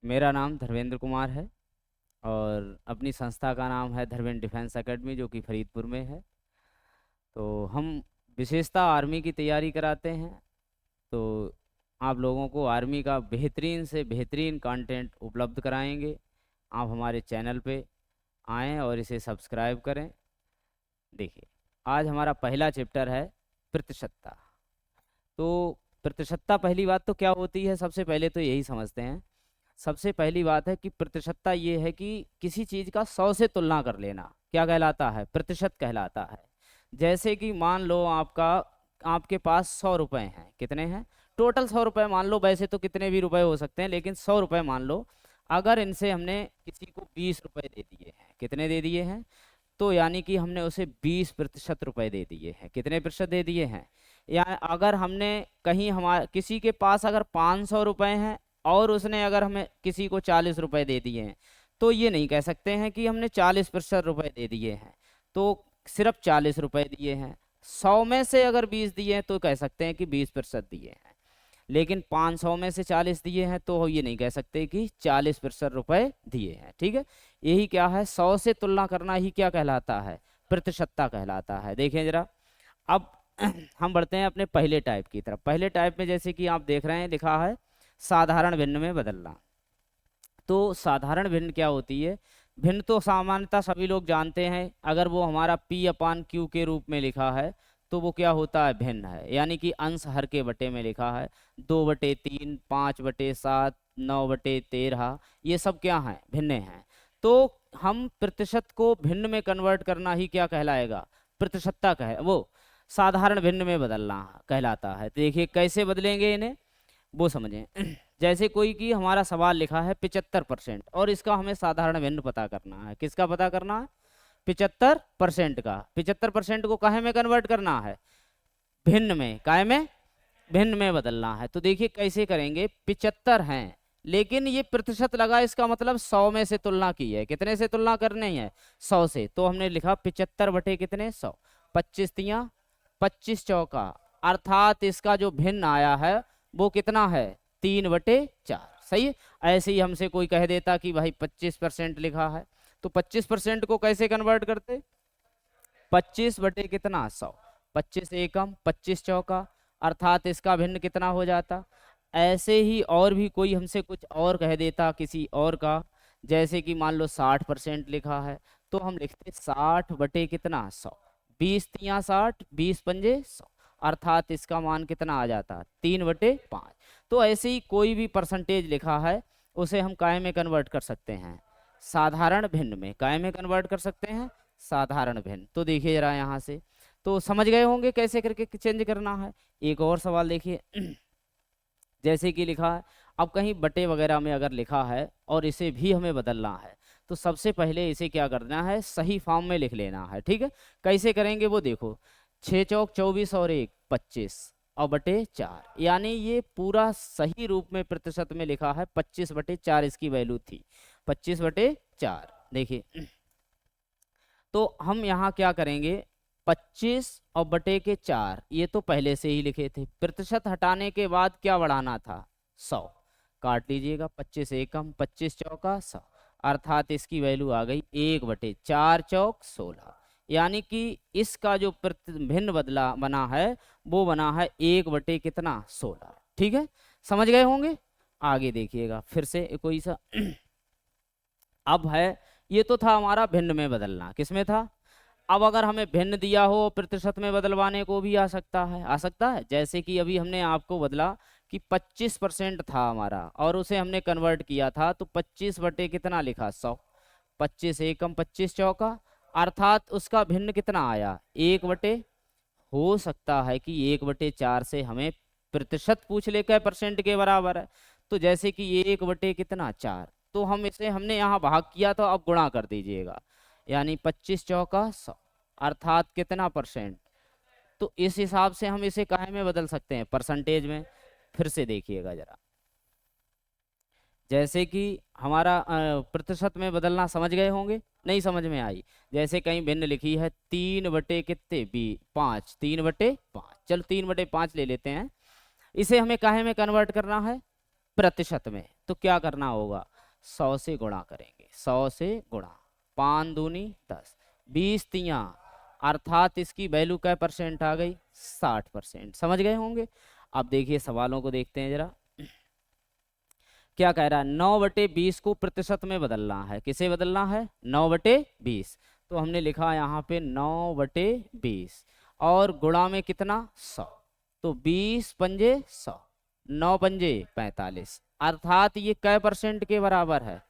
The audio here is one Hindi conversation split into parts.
मेरा नाम धर्मेंद्र कुमार है और अपनी संस्था का नाम है धर्मेंद्र डिफेंस एकेडमी, जो कि फरीदपुर में है। तो हम विशेषता आर्मी की तैयारी कराते हैं। तो आप लोगों को आर्मी का बेहतरीन से बेहतरीन कंटेंट उपलब्ध कराएंगे। आप हमारे चैनल पे आएँ और इसे सब्सक्राइब करें। देखिए, आज हमारा पहला चैप्टर है प्रतिशतता। तो प्रतिशतता, पहली बात तो क्या होती है, सबसे पहले तो यही समझते हैं। सबसे पहली बात है कि प्रतिशतता ये है कि किसी चीज का 100 से तुलना कर लेना क्या कहलाता है, प्रतिशत कहलाता है। जैसे कि मान लो आपके पास 100 रुपए हैं। कितने हैं? टोटल 100 रुपए मान लो, वैसे तो कितने भी रुपए हो सकते हैं, लेकिन 100 रुपए मान लो। अगर इनसे हमने किसी को 20 रुपए दे दिए हैं, कितने दे दिए हैं? तो यानी कि हमने उसे 20% रुपए दे दिए हैं। कितने प्रतिशत दे दिए हैं? या अगर हमने कहीं हमारे किसी के पास अगर 500 रुपए हैं और उसने अगर हमें किसी को 40 रुपए दे दिए हैं, तो ये नहीं कह सकते हैं कि हमने 40% रुपए दे दिए हैं। तो सिर्फ 40 रुपए दिए हैं। 100 में से अगर 20 दिए हैं तो कह सकते हैं कि 20% दिए हैं। लेकिन 500 में से 40 दिए हैं तो ये नहीं कह सकते कि 40% रुपए दिए हैं। ठीक है, यही क्या है, 100 से तुलना करना ही क्या कहलाता है, प्रतिशतता कहलाता है। देखें जरा, अब हम बढ़ते हैं अपने पहले टाइप की तरफ। पहले टाइप में जैसे कि आप देख रहे हैं लिखा है साधारण भिन्न में बदलना। तो साधारण भिन्न क्या होती है? भिन्न तो सामान्यतः सभी लोग जानते हैं। अगर वो हमारा P/Q के रूप में लिखा है तो वो क्या होता है, भिन्न है। यानी कि अंश हर के बटे में लिखा है 2/3, 5/7, 9/13, ये सब क्या है, भिन्न हैं। तो हम प्रतिशत को भिन्न में कन्वर्ट करना ही क्या कहलाएगा, प्रतिशतता कहे, वो साधारण भिन्न में बदलना कहलाता है। तो देखिए कैसे बदलेंगे इन्हें, वो समझें। जैसे कोई कि हमारा सवाल लिखा है 75% और इसका हमें साधारण भिन्न पता करना है। किसका पता करना है? 75% का। 75% को काहे में कन्वर्ट करना है? भिन्न में। काहे में? भिन्न में बदलना है। तो देखिए कैसे करेंगे। 75 हैं लेकिन ये प्रतिशत लगा, इसका मतलब 100 में से तुलना की है। कितने से तुलना करनी है? 100 से। तो हमने लिखा 75 बटे कितने, 100। 25 तियां 25 चौका, अर्थात इसका जो भिन्न आया है वो कितना है, 3/4। सही है। ऐसे ही हमसे कोई कह देता कि भाई 25% लिखा है, तो 25% को कैसे कन्वर्ट करते? 25 बटे कितना, 100। 25 एकम 25 चौका, अर्थात इसका भिन्न कितना हो जाता। ऐसे ही और भी कोई हमसे कुछ और कह देता किसी और का, जैसे कि मान लो 60% लिखा है, तो हम लिखते 60 बटे कितना, 100। 20 तियां 60, 20 पंजे 100, अर्थात इसका मान कितना आ जाता, 3/5। तो ऐसे ही कोई भी परसेंटेज लिखा है उसे हम काय में कन्वर्ट कर सकते हैं, साधारण भिन्न में। काय में कन्वर्ट कर सकते हैं, साधारण भिन्न। तो देखिए जरा यहाँ से तो समझ गए होंगे कैसे करके चेंज करना है। एक और सवाल देखिए, जैसे कि लिखा है, अब कहीं बटे वगैरह में अगर लिखा है और इसे भी हमें बदलना है, तो सबसे पहले इसे क्या करना है, सही फॉर्म में लिख लेना है। ठीक है, कैसे करेंगे वो देखो। 6 चौक 24 और 1 25 और बटे 4, यानी ये पूरा सही रूप में प्रतिशत में लिखा है 25/4 इसकी वैल्यू थी, 25/4। देखिए, तो हम यहाँ क्या करेंगे, 25 और बटे के 4 ये तो पहले से ही लिखे थे। प्रतिशत हटाने के बाद क्या बढ़ाना था, 100। काट लीजिएगा, 25 एकम 25 चौका 100, अर्थात इसकी वैल्यू आ गई 1/4 चौक 16। यानी कि इसका जो भिन्न बदला बना है वो बना है 1 बटे कितना, 16। ठीक है, समझ गए होंगे। आगे देखिएगा फिर से कोई सा अब है, ये तो था हमारा भिन्न में बदलना, किसमें था। अब अगर हमें भिन्न दिया हो प्रतिशत में बदलवाने को भी आ सकता है, आ सकता है। जैसे कि अभी हमने आपको बदला कि 25% था हमारा और उसे हमने कन्वर्ट किया था, तो 25 बटे कितना लिखा, 100। 25 एकम 25 चौका, अर्थात उसका भिन्न कितना आया, 1 बटे। हो सकता है कि 1/4 से हमें प्रतिशत पूछ ले क्या परसेंट के बराबर है, तो जैसे कि ये 1 बटे कितना, 4। तो हम इसे हमने यहाँ भाग किया तो अब गुणा कर दीजिएगा, यानी 25 चौका 100, अर्थात कितना परसेंट। तो इस हिसाब से हम इसे काहे में बदल सकते हैं, परसेंटेज में। फिर से देखिएगा जरा, जैसे कि हमारा प्रतिशत में बदलना समझ गए होंगे, नहीं समझ में आई। जैसे कहीं भिन्न लिखी है 3/कितने, 5, 3/5। चलो 3/5 ले लेते हैं। इसे हमें काहे में कन्वर्ट करना है, प्रतिशत में। तो क्या करना होगा, 100 से गुणा करेंगे, 100 से गुणा, 5 दूनी 10, 20 तियां, अर्थात इसकी वैल्यू क्या परसेंट आ गई, 60%। समझ गए होंगे। अब देखिए सवालों को देखते हैं जरा। क्या कह रहा है, 9/20 को प्रतिशत में बदलना है। किसे बदलना है, 9/20। तो हमने लिखा यहाँ पे 9/20 और गुणा में कितना, 100। तो 20 पंजे 100, 9 पंजे 45, अर्थात ये कै परसेंट के बराबर है,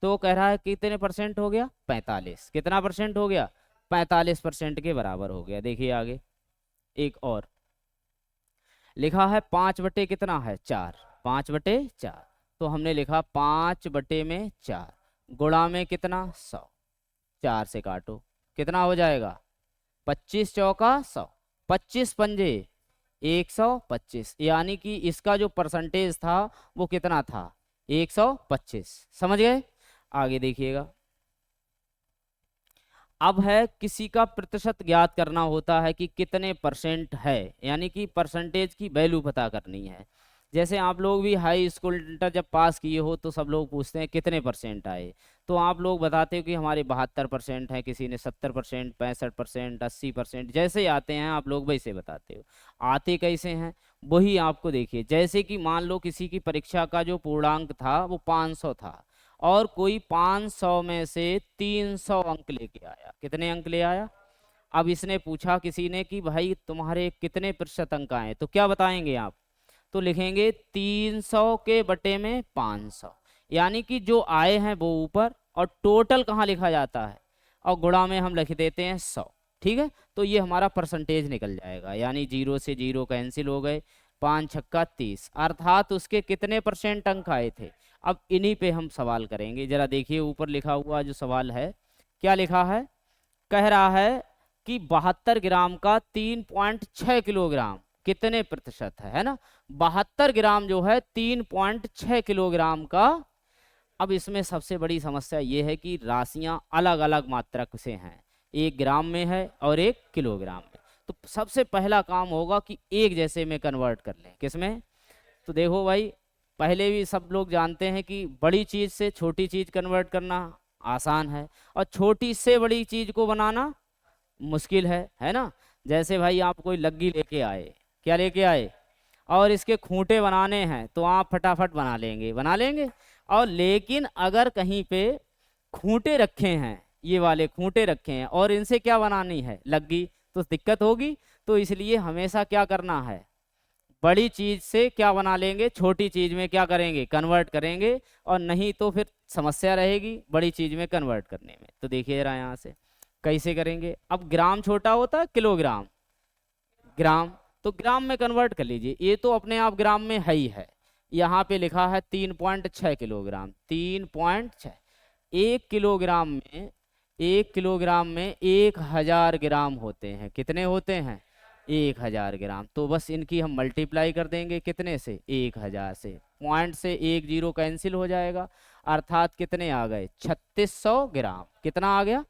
तो कह रहा है कितने परसेंट हो गया, 45। कितना परसेंट हो गया, 45% के बराबर हो गया। देखिए आगे एक और लिखा है 5 बटे कितना है, 4, 5/4। तो हमने लिखा 5/4 गुणा में कितना, 100, 4 से काटो, कितना हो जाएगा, 25 चौका 100, 25 पंजे 125, यानी कि इसका जो परसेंटेज था वो कितना था, 125। समझ गए। आगे देखिएगा, अब है किसी का प्रतिशत ज्ञात करना होता है कि कितने परसेंट है, यानी कि परसेंटेज की वैल्यू पता करनी है। जैसे आप लोग भी हाई स्कूल इंटर जब पास किए हो तो सब लोग पूछते हैं कितने परसेंट आए, तो आप लोग बताते हो कि हमारे 72% है, किसी ने 70%, 65%, 80%, जैसे आते हैं आप लोग वैसे बताते हो। आते कैसे हैं वही आपको देखिए, जैसे कि मान लो किसी की परीक्षा का जो पूर्णांक था वो 500 था और कोई 500 में से 300 अंक लेके आया। कितने अंक ले आया, अब इसने पूछा किसी ने कि भाई तुम्हारे कितने प्रतिशत अंक आए, तो क्या बताएंगे आप, तो लिखेंगे 300 के बटे में 500, यानी कि जो आए हैं वो ऊपर और टोटल कहाँ लिखा जाता है, और गुणा में हम लिख देते हैं 100। ठीक है, तो ये हमारा परसेंटेज निकल जाएगा, यानी 0 से 0 कैंसिल हो गए, 5 छक्का 30, अर्थात उसके कितने परसेंट अंक आए थे। अब इन्हीं पे हम सवाल करेंगे। जरा देखिए ऊपर लिखा हुआ जो सवाल है, क्या लिखा है, कह रहा है कि 72 ग्राम का 3.6 किलोग्राम कितने प्रतिशत है ना। 72 ग्राम जो है 3.6 किलोग्राम का। अब इसमें सबसे बड़ी समस्या ये है कि राशियां अलग अलग मात्रक से हैं, 1 ग्राम में है और 1 किलोग्राम में। तो सबसे पहला काम होगा कि एक जैसे में कन्वर्ट कर लें। किसमें, तो देखो भाई, पहले भी सब लोग जानते हैं कि बड़ी चीज से छोटी चीज कन्वर्ट करना आसान है और छोटी से बड़ी चीज को बनाना मुश्किल है ना। जैसे भाई आप कोई लग्गी लेके आए, क्या लेके आए, और इसके खूंटे बनाने हैं तो आप फटाफट बना लेंगे। और लेकिन अगर कहीं पे खूंटे रखे हैं, ये वाले खूंटे रखे हैं और इनसे क्या बनानी है, लग्गी, तो दिक्कत होगी। तो इसलिए हमेशा क्या करना है, बड़ी चीज से क्या बना लेंगे, छोटी चीज में क्या करेंगे, कन्वर्ट करेंगे, और नहीं तो फिर समस्या रहेगी बड़ी चीज में कन्वर्ट करने में। तो देखिए जरा यहाँ से कैसे करेंगे। अब ग्राम छोटा होता है किलोग्राम, ग्राम, तो ग्राम में कन्वर्ट कर लीजिए, ये तो अपने आप ग्राम में है ही है। यहाँ पे लिखा है 3.6 किलोग्राम, 3.6, 1 किलोग्राम में, 1,000 ग्राम होते हैं। कितने होते हैं, 1,000 ग्राम। तो बस इनकी हम मल्टीप्लाई कर देंगे, कितने से, 1,000 से, पॉइंट से 1 0 कैंसिल हो जाएगा, अर्थात कितने आ गए, 3600 ग्राम। कितना आ गया।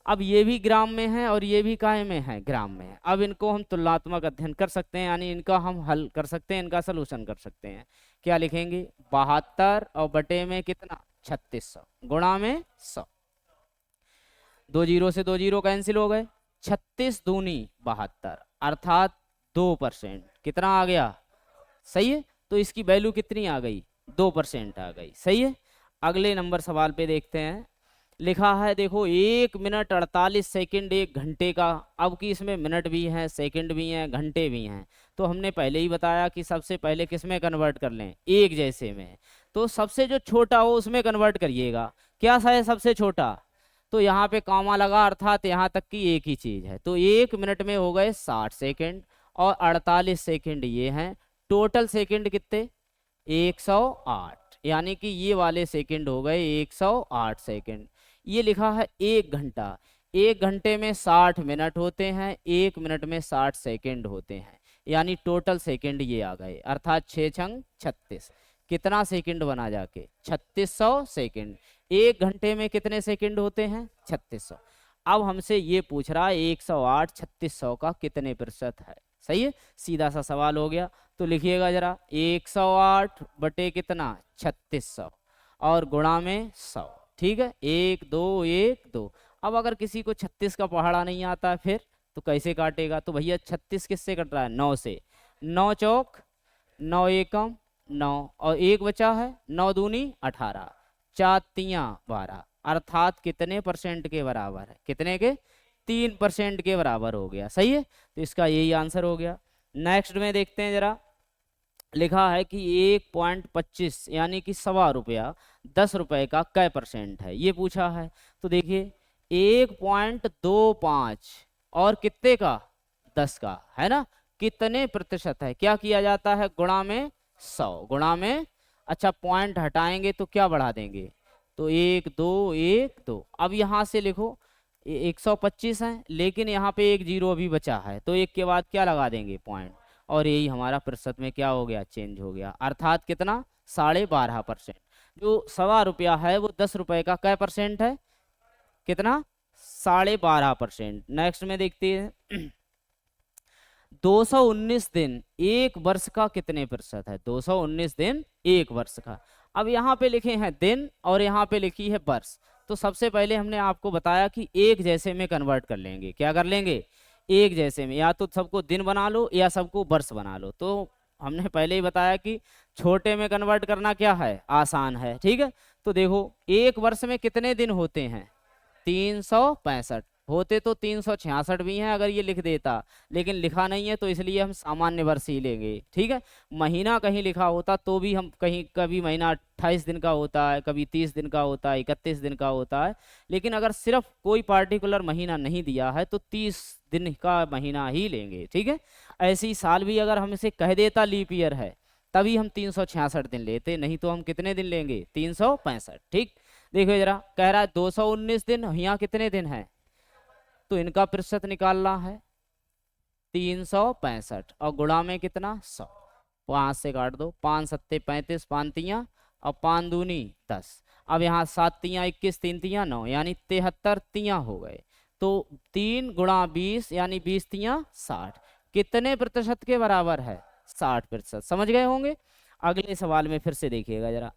अब ये भी ग्राम में है और ये भी काय में है, ग्राम में है। अब इनको हम तुलनात्मक अध्ययन कर सकते हैं, यानी इनका हम हल कर सकते हैं, इनका सलूशन कर सकते हैं। क्या लिखेंगे, 72 और बटे में कितना, 3600 गुणा में 100, 2 0 से 2 0 कैंसिल हो गए, 36 दूनी 72, अर्थात 2%। कितना आ गया, सही है। तो इसकी वैल्यू कितनी आ गई, 2% आ गई, सही है। अगले नंबर सवाल पे देखते हैं। लिखा है देखो 1 मिनट 48 सेकंड 1 घंटे का। अब कि इसमें मिनट भी हैं, सेकंड भी हैं, घंटे भी हैं। तो हमने पहले ही बताया कि सबसे पहले किस में कन्वर्ट कर लें, एक जैसे में। तो सबसे जो छोटा हो उसमें कन्वर्ट करिएगा। क्या सा है सबसे छोटा, तो यहाँ पे कॉमा लगा, अर्थात यहाँ तक की एक ही चीज है। तो 1 मिनट में हो गए 60 सेकंड और 48 सेकंड ये हैं। टोटल सेकंड कितने, 108, यानी कि ये वाले सेकंड हो गए 108 सेकंड। ये लिखा है 1 घंटा, 1 घंटे में 60 मिनट होते हैं, 1 मिनट में 60 सेकंड होते हैं, यानी टोटल सेकंड ये आ गए, अर्थात 6 छंग 36। कितना सेकंड बना जाके, 3600 सेकंड। 1 घंटे में कितने सेकंड होते हैं, 3600। अब हमसे ये पूछ रहा है 108 3600 का कितने प्रतिशत है। सही है, सीधा सा सवाल हो गया। तो लिखिएगा जरा 108 बटे कितना 3600 और गुणा में 100। ठीक है, 1 2 1 2। अब अगर किसी को 36 का पहाड़ा नहीं आता है फिर तो कैसे काटेगा? तो भैया 36 किससे कट रहा है? 9 से। 9 चौक 9 एकम 9 और एक बचा है 9 दूनी 18 4 तियां 12 अर्थात कितने परसेंट के बराबर है? कितने के? 3% के बराबर हो गया। सही है, तो इसका यही आंसर हो गया। नेक्स्ट में देखते हैं जरा, लिखा है कि 1.25 यानी कि ₹1.25 ₹10 का कै परसेंट है, ये पूछा है। तो देखिए 1.25 और कितने का? 10 का, है ना? कितने प्रतिशत है? क्या किया जाता है? गुणा में 100, गुणा में, अच्छा पॉइंट हटाएंगे तो क्या बढ़ा देंगे? तो 1 2 1 2। अब यहाँ से लिखो 125 है लेकिन यहाँ पे एक जीरो अभी बचा है, तो एक के बाद क्या लगा देंगे? पॉइंट, और यही हमारा प्रतिशत में क्या हो गया? चेंज हो गया। अर्थात कितना? 12.5%। जो ₹1.25 है वो ₹10 का कै परसेंट है? कितना? 12.5%। नेक्स्ट में देखते हैं 219 दिन एक वर्ष का कितने प्रतिशत है? 219 दिन एक वर्ष का। अब यहाँ पे लिखे हैं दिन और यहाँ पे लिखी है वर्ष। तो सबसे पहले हमने आपको बताया कि एक जैसे में कन्वर्ट कर लेंगे। क्या कर लेंगे? एक जैसे में, या तो सबको दिन बना लो या सबको वर्ष बना लो। तो हमने पहले ही बताया कि छोटे में कन्वर्ट करना क्या है? आसान है। ठीक है, तो देखो एक वर्ष में कितने दिन होते हैं? 365 होते, तो 366 भी हैं अगर ये लिख देता, लेकिन लिखा नहीं है तो इसलिए हम सामान्य वर्ष ही लेंगे। ठीक है, महीना कहीं लिखा होता तो भी हम कहीं, कभी महीना 28 दिन का होता है, कभी 30 दिन का होता है, 31 दिन का होता है, लेकिन अगर सिर्फ कोई पार्टिकुलर महीना नहीं दिया है तो 30 दिन का महीना ही लेंगे। ठीक है, ऐसे ही साल भी अगर हम इसे कह देता लीप ईयर है तभी हम 366 दिन लेते, नहीं तो हम कितने दिन लेंगे? 365। ठीक, देखो जरा, कह रहा है 219 दिन, यहाँ कितने दिन है? तो इनका प्रतिशत निकालना है 365 और गुणा में कितना? 100। 5 से काट दो, 5 सत्ते 35, 5 तियां और 5 दूनी 10। अब यहाँ 7 तियां 21, 3 तियां 9 यानी 73 तियां हो गए। तो 3 गुणा 20 यानी 20 तियां 60। कितने प्रतिशत के बराबर है? 60%। समझ गए होंगे। अगले सवाल में फिर से देखिएगा जरा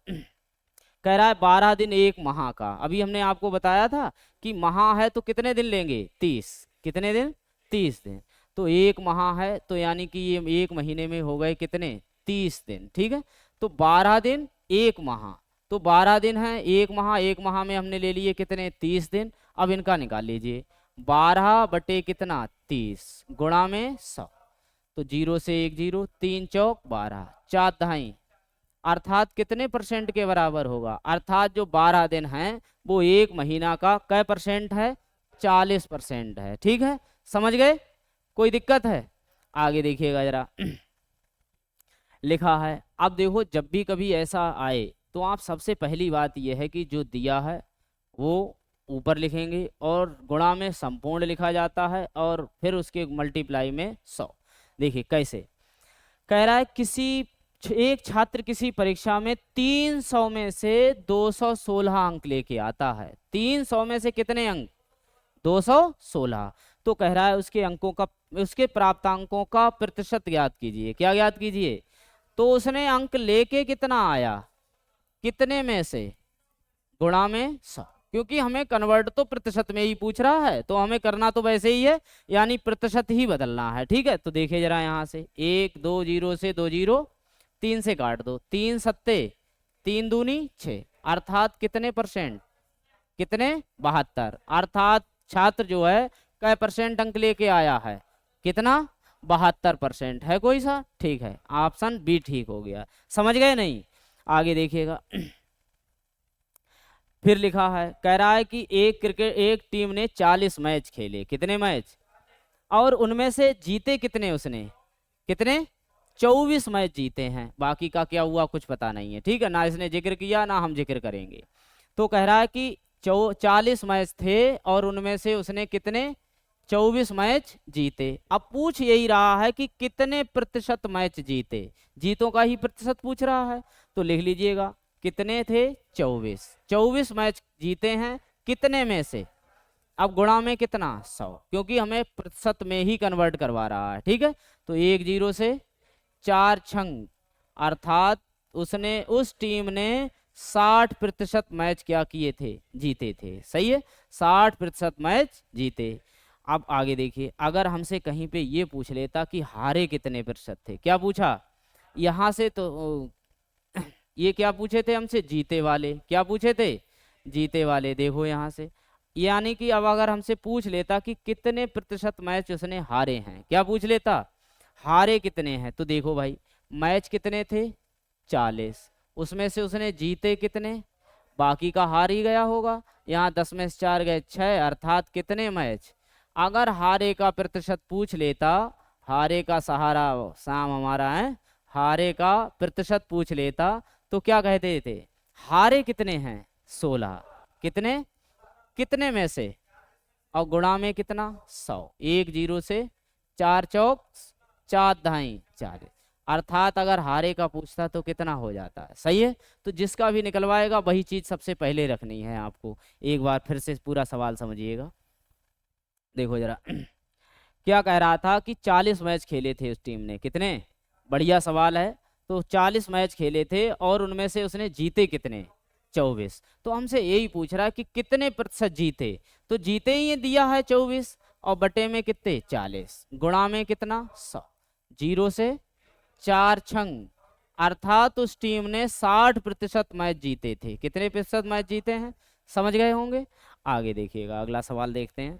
कह रहा है 12 दिन एक माह का। अभी हमने आपको बताया था कि माह है तो कितने दिन लेंगे? 30। कितने दिन? 30 दिन। तो एक माह है तो यानी कि ये एक महीने में हो गए कितने? 30 दिन। ठीक है, तो 12 दिन एक माह, तो 12 दिन है एक माह, एक माह में हमने ले लिए कितने? 30 दिन। अब इनका निकाल लीजिए, 12 बटे कितना? 30 गुणा में 100। तो 0 से 1 0, 3 चौक 12, 4 दहाई, अर्थात कितने परसेंट के बराबर होगा? अर्थात जो 12 दिन हैं वो एक महीना का कै परसेंट है? 40% है। ठीक है, समझ गए? कोई दिक्कत है? आगे देखिएगा जरा लिखा है, अब देखो जब भी कभी ऐसा आए तो आप सबसे पहली बात यह है कि जो दिया है वो ऊपर लिखेंगे और गुणा में संपूर्ण लिखा जाता है और फिर उसके मल्टीप्लाई में 100। देखिए कैसे कह रहा है, किसी एक छात्र किसी परीक्षा में 300 में से 216 अंक लेके आता है। 300 में से कितने अंक? 216। तो कह रहा है उसके अंकों का, उसके प्राप्तांकों का प्रतिशत ज्ञात कीजिए। क्या ज्ञात कीजिए? तो उसने अंक लेके कितना आया? कितने में से? गुणा में 100। क्योंकि हमें कन्वर्ट तो प्रतिशत में ही पूछ रहा है तो हमें करना तो वैसे ही है, यानी प्रतिशत ही बदलना है। ठीक है, तो देखिए जरा यहाँ से 1 2 0 से 2 0, 3 से काट दो, 3 सत्ते 3 दूनी 6, अर्थात कितने परसेंट? कितने? 72। अर्थात छात्र जो है कै परसेंट अंक लेके आया है? कितना? 72% है। कोई सा? ठीक है, ऑप्शन बी ठीक हो गया। समझ गए नहीं? आगे देखिएगा फिर लिखा है, कह रहा है कि एक टीम ने 40 मैच खेले। कितने मैच? और उनमें से जीते कितने उसने? कितने? 24 मैच जीते हैं। बाकी का क्या हुआ कुछ पता नहीं है। ठीक है, ना इसने जिक्र किया ना हम जिक्र करेंगे। तो कह रहा है कि 40 मैच थे और उनमें से उसने कितने? 24 मैच जीते। अब पूछ यही रहा है कि कितने प्रतिशत मैच जीते, जीतों का ही प्रतिशत पूछ रहा है। तो लिख लीजिएगा कितने थे? 24। 24 मैच जीते हैं कितने में से? अब गुणा में कितना? 100, क्योंकि हमें प्रतिशत में ही कन्वर्ट करवा रहा है। ठीक है, तो 1-0 से 4 छंग, अर्थात उसने उस टीम ने 60% मैच क्या किए थे, जीते थे। सही है, 60% मैच जीते। अब आगे देखिए, अगर हमसे कहीं पे ये पूछ लेता कि हारे कितने प्रतिशत थे, क्या पूछा यहाँ से, तो ये क्या पूछे थे हमसे, जीते वाले, क्या पूछे थे, जीते वाले। देखो यहाँ से, यानी कि अब अगर हमसे पूछ लेता कि कितने प्रतिशत मैच उसने हारे हैं, क्या पूछ लेता, हारे कितने हैं, तो देखो भाई मैच कितने थे 40, उसमें से उसने जीते कितने, बाकी का हार ही गया होगा। यहाँ 10 में से 4 गए 6, अर्थात कितने मैच। अगर हारे का प्रतिशत पूछ लेता, हारे का सहारा शाम हमारा है, हारे का प्रतिशत पूछ लेता तो क्या कहते थे, हारे कितने हैं 16, कितने, कितने में से, और गुणा में कितना 100। 1-0 से 4 चौक 4 दहाई 40, अर्थात अगर हारे का पूछता तो कितना हो जाता है। सही है, तो जिसका भी निकलवाएगा वही चीज सबसे पहले रखनी है आपको। एक बार फिर से पूरा सवाल समझिएगा, देखो जरा क्या कह रहा था कि 40 मैच खेले थे उस टीम ने, कितने, बढ़िया सवाल है। तो 40 मैच खेले थे और उनमें से उसने जीते कितने, 24। तो हमसे यही पूछ रहा है कि कितने प्रतिशत जीते, तो जीते ही ये दिया है 24 और बटे में कितने 40, गुणा में कितना 100। 0 से 4 छंग, अर्थात उस टीम ने 60% मैच जीते थे। कितने प्रतिशत मैच जीते हैं, समझ गए होंगे। आगे देखिएगा, अगला सवाल देखते हैं।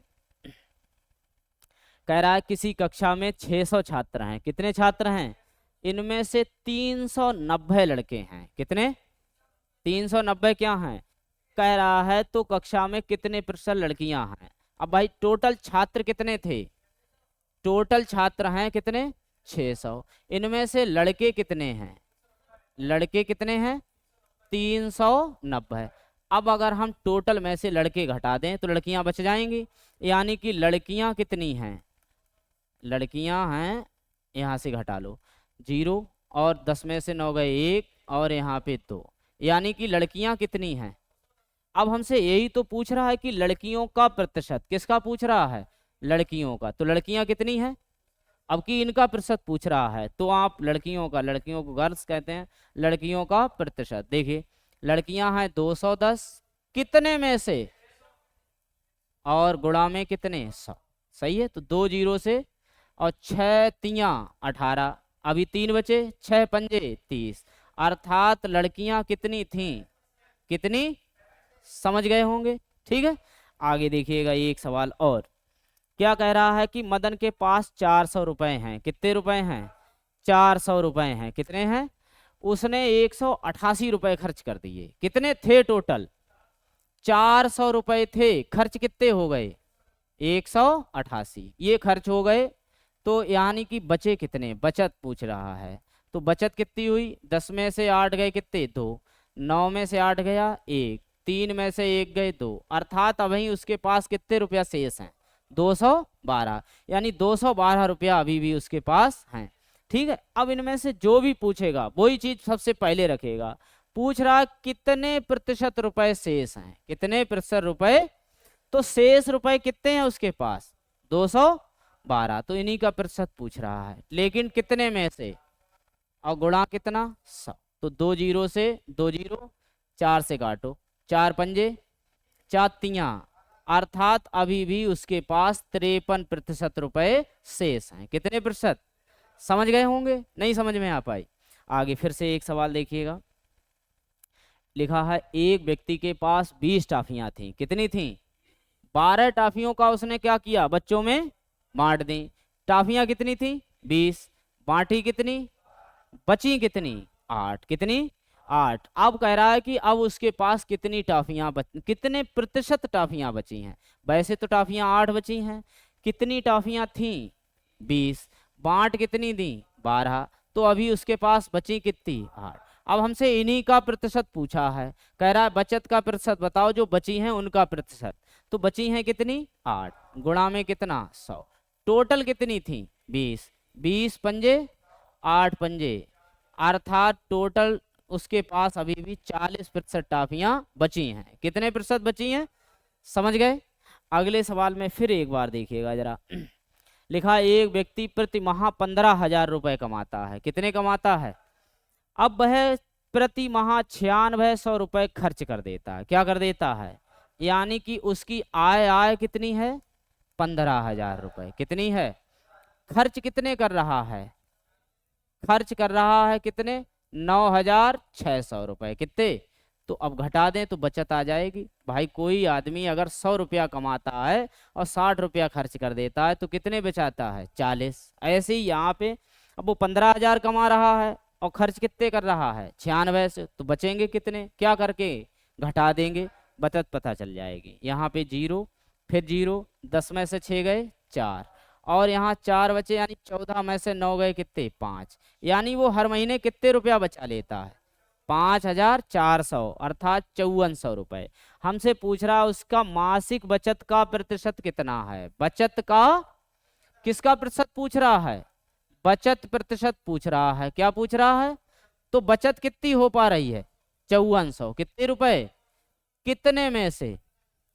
कह रहा है किसी कक्षा में 600 छात्र हैं, कितने छात्र हैं, इनमें से 390 लड़के हैं, कितने, 390 क्या हैं, कह रहा है तो कक्षा में कितने प्रतिशत लड़कियां हैं। अब भाई टोटल छात्र कितने थे, टोटल छात्र हैं कितने 600, इनमें से लड़के कितने हैं, लड़के कितने हैं 390। अब अगर हम टोटल में से लड़के घटा दें तो लड़कियां बच जाएंगी, यानी कि लड़कियां कितनी हैं, लड़कियां हैं, यहाँ से घटा लो 0 और 10 में से 9 गए 1 और यहाँ पे 2, यानी कि लड़कियां कितनी हैं। अब हमसे यही तो पूछ रहा है कि लड़कियों का प्रतिशत, किसका पूछ रहा है, लड़कियों का, तो लड़कियां कितनी हैं। अब कि इनका प्रतिशत पूछ रहा है तो आप लड़कियों का, लड़कियों को गर्ल्स कहते हैं, लड़कियों का प्रतिशत देखिए, लड़कियां हैं 210, कितने में से, और गुणा में कितने 100। सही है, तो 2 0 से और 6 तियां 18, अभी 3 बचे, 6 पंजे 30, अर्थात लड़कियां कितनी थीं, कितनी, समझ गए होंगे। ठीक है, आगे देखिएगा एक सवाल और, क्या कह रहा है कि मदन के पास 400 रुपए हैं, कितने रुपए हैं, 400 रुपए हैं, कितने हैं, उसने 188 रुपए खर्च कर दिए, कितने थे टोटल, 400 रुपए थे, खर्च कितने हो गए 188, ये खर्च हो गए। तो यानी कि बचे कितने, बचत पूछ रहा है, तो बचत कितनी हुई, 10 में से 8 गए कितने 2, 9 में से 8 गया 1, 3 में से 1 गए 2, अर्थात अभी उसके पास कितने रुपया शेष हैं 212, यानी 212 रुपया अभी भी उसके पास हैं। ठीक है, अब इनमें से जो भी पूछेगा वही चीज सबसे पहले रखेगा। पूछ रहा कितने प्रतिशत रुपए शेष हैं, कितने प्रतिशत रुपए, तो शेष रुपए कितने हैं उसके पास 212, तो इन्हीं का प्रतिशत पूछ रहा है, लेकिन कितने में से, और गुणा कितना 100। तो 2 0 से 2 0, 4 से काटो, 4 पंजे 4 तियां, अर्थात अभी भी उसके पास 53% रुपए शेष हैं। कितने प्रतिशत, समझ गए होंगे, नहीं समझ में आ पाई। आगे फिर से एक सवाल देखिएगा, लिखा है एक व्यक्ति के पास 20 टाफियां थी, कितनी थी, 12 टाफियों का उसने क्या किया, बच्चों में बांट दी। टाफियां कितनी थी 20, बांटी कितनी, बची कितनी 8, कितनी 8। अब कह रहा है कि अब उसके पास कितनी टाफियां कितने प्रतिशत टाफियां बची हैं। वैसे तो टाफियां 8 बची हैं, कितनी टाफियां थी 20, बांट कितनी दी 12, तो अभी उसके पास बची कितनी 8। अब हमसे इन्हीं का प्रतिशत पूछा है, कह रहा है बचत का प्रतिशत बताओ, जो बची हैं उनका प्रतिशत, तो बची हैं कितनी 8, गुणा में कितना 100, टोटल कितनी थी 20, 20 पंजे 8 पंजे, अर्थात टोटल उसके पास अभी भी 40% टाफियां बची हैं। कितने प्रतिशत बची हैं, समझ गए। अगले सवाल में फिर एक बार देखिएगा जरा, लिखा एक व्यक्ति प्रति माह 15,000 रुपए कमाता है। कितने कमाता है? अब वह प्रति माह 9600 रुपए खर्च कर देता है। क्या कर देता है? यानी कि उसकी आय कितनी है? 15,000 रुपए। कितनी है? खर्च कितने कर रहा है? खर्च कर रहा है कितने? 9,600 रुपए। कितने? तो अब घटा दें तो बचत आ जाएगी। भाई कोई आदमी अगर 100 रुपया कमाता है और 60 रुपया खर्च कर देता है तो कितने बचाता है? 40। ऐसे ही यहाँ पे अब वो 15,000 कमा रहा है और खर्च कितने कर रहा है? 96 से। तो बचेंगे कितने? क्या करके? घटा देंगे, बचत पता चल जाएगी। यहाँ पे 0, फिर 0, 10 में से 6 गए 4, और यहाँ 4 बचे, यानी 14 में से 9 गए कितने? 5। यानी वो हर महीने कितने रुपया बचा लेता है? 5,400 अर्थात 5400 रुपए। हमसे पूछ रहा है उसका मासिक बचत का प्रतिशत कितना है। बचत का किसका प्रतिशत पूछ रहा है? बचत प्रतिशत पूछ रहा है। क्या पूछ रहा है? तो बचत कितनी हो पा रही है? 5400। कितने रुपए? कितने में से?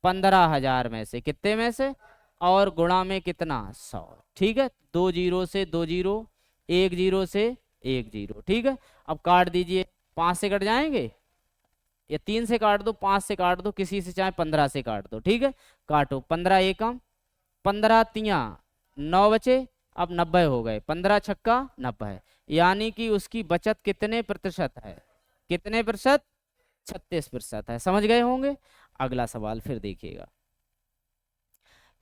15,000 में से। कितने में से? और गुणा में कितना? 100। ठीक है, 2 0 से 2 0, 1 0 से 1 0। ठीक है, अब काट दीजिए। 5 से कट जाएंगे, या 3 से काट दो, 5 से काट दो, किसी से चाहे 15 से काट दो। ठीक है, काटो। 15 एकम, 15 तिया 9 बचे, अब 90 हो गए। 15 छक्का 90। यानी कि उसकी बचत कितने प्रतिशत है? कितने प्रतिशत? 36% है। समझ गए होंगे। अगला सवाल फिर देखिएगा।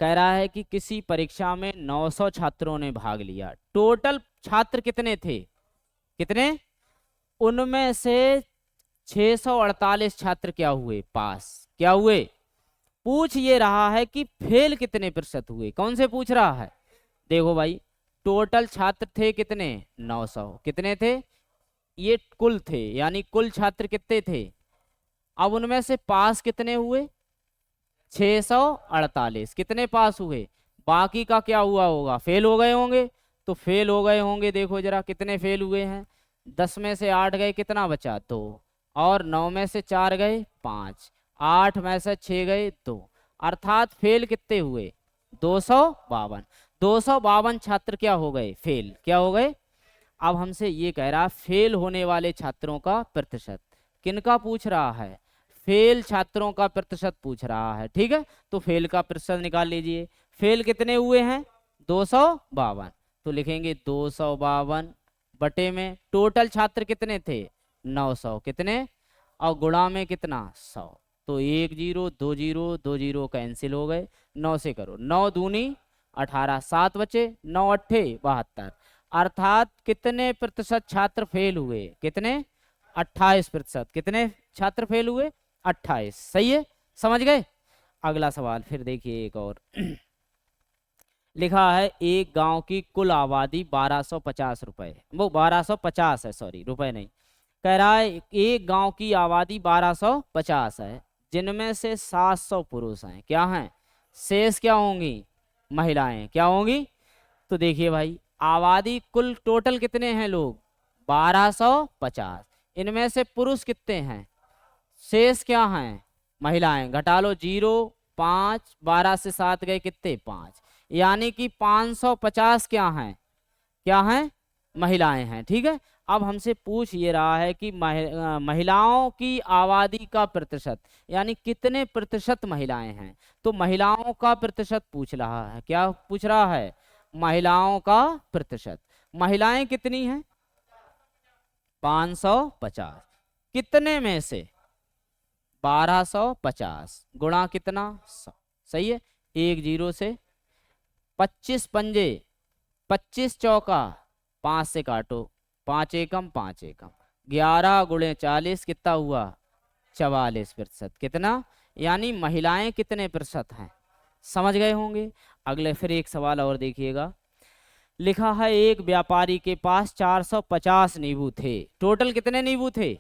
कह रहा है कि किसी परीक्षा में 900 छात्रों ने भाग लिया। टोटल छात्र कितने थे? कितने? उनमें से 648 छात्र क्या हुए? पास। क्या हुए? पूछ ये रहा है कि फेल कितने प्रतिशत हुए। कौन से पूछ रहा है? देखो भाई, टोटल छात्र थे कितने? 900। कितने थे? ये कुल थे, यानी कुल छात्र कितने थे? अब उनमें से पास कितने हुए? 648। कितने पास हुए? बाकी का क्या हुआ होगा? फेल हो गए होंगे। तो फेल हो गए होंगे, देखो जरा कितने फेल हुए हैं। 10 में से 8 गए, कितना बचा? 2, और 9 में से 4 गए 5, 8 में से 6 गए 2, अर्थात फेल कितने हुए? 252। 252 छात्र क्या हो गए? फेल। क्या हो गए? अब हमसे ये कह रहा फेल होने वाले छात्रों का प्रतिशत। किनका पूछ रहा है? फेल छात्रों का प्रतिशत पूछ रहा है। ठीक है, तो फेल का प्रतिशत निकाल लीजिए। फेल कितने हुए हैं? 252। तो लिखेंगे 252 बटे में टोटल छात्र कितने थे? 900। कितने? और गुणा में कितना? 100। तो 1 0 2 0 2 0 कैंसिल हो गए। 9 से करो, 9 दूनी 18, 7 बचे, 9 अट्ठे 72। अर्थात कितने प्रतिशत छात्र फेल हुए? कितने? 28%। कितने छात्र फेल हुए? 28। सही है, समझ गए। अगला सवाल फिर देखिए एक और। लिखा है एक गांव की कुल आबादी 1250 रुपए, वो 1250 है, सॉरी रुपए नहीं। कह रहा है एक गांव की आबादी 1250 है, जिनमें से 700 पुरुष हैं। क्या हैं? शेष क्या होंगी? महिलाएं। क्या होंगी? तो देखिए भाई, आबादी कुल टोटल कितने हैं लोग? 1250। इनमें से पुरुष कितने हैं? शेष क्या हैं? महिलाएं। घटा लो 0, 5, 12 से 7 गए कितने? 5। यानी कि 550 क्या हैं? क्या हैं? महिलाएं हैं। ठीक है, अब हमसे पूछ ये रहा है कि महिलाओं की आबादी का प्रतिशत, यानी कितने प्रतिशत महिलाएं हैं। तो महिलाओं का प्रतिशत पूछ रहा है। क्या पूछ रहा है? महिलाओं का प्रतिशत। महिलाएं कितनी हैं? 550। कितने में से? 1250 गुणा कितना? 100। सही है, 1 0 से 25 पंजे, 25 चौका 5 से काटो, 5 एकम 5 एकम, 11 गुणे 40 कितना हुआ? 44%। कितना? यानी महिलाएं कितने प्रतिशत हैं? समझ गए होंगे। अगले फिर एक सवाल और देखिएगा। लिखा है एक व्यापारी के पास 450 नींबू थे। टोटल कितने नींबू थे?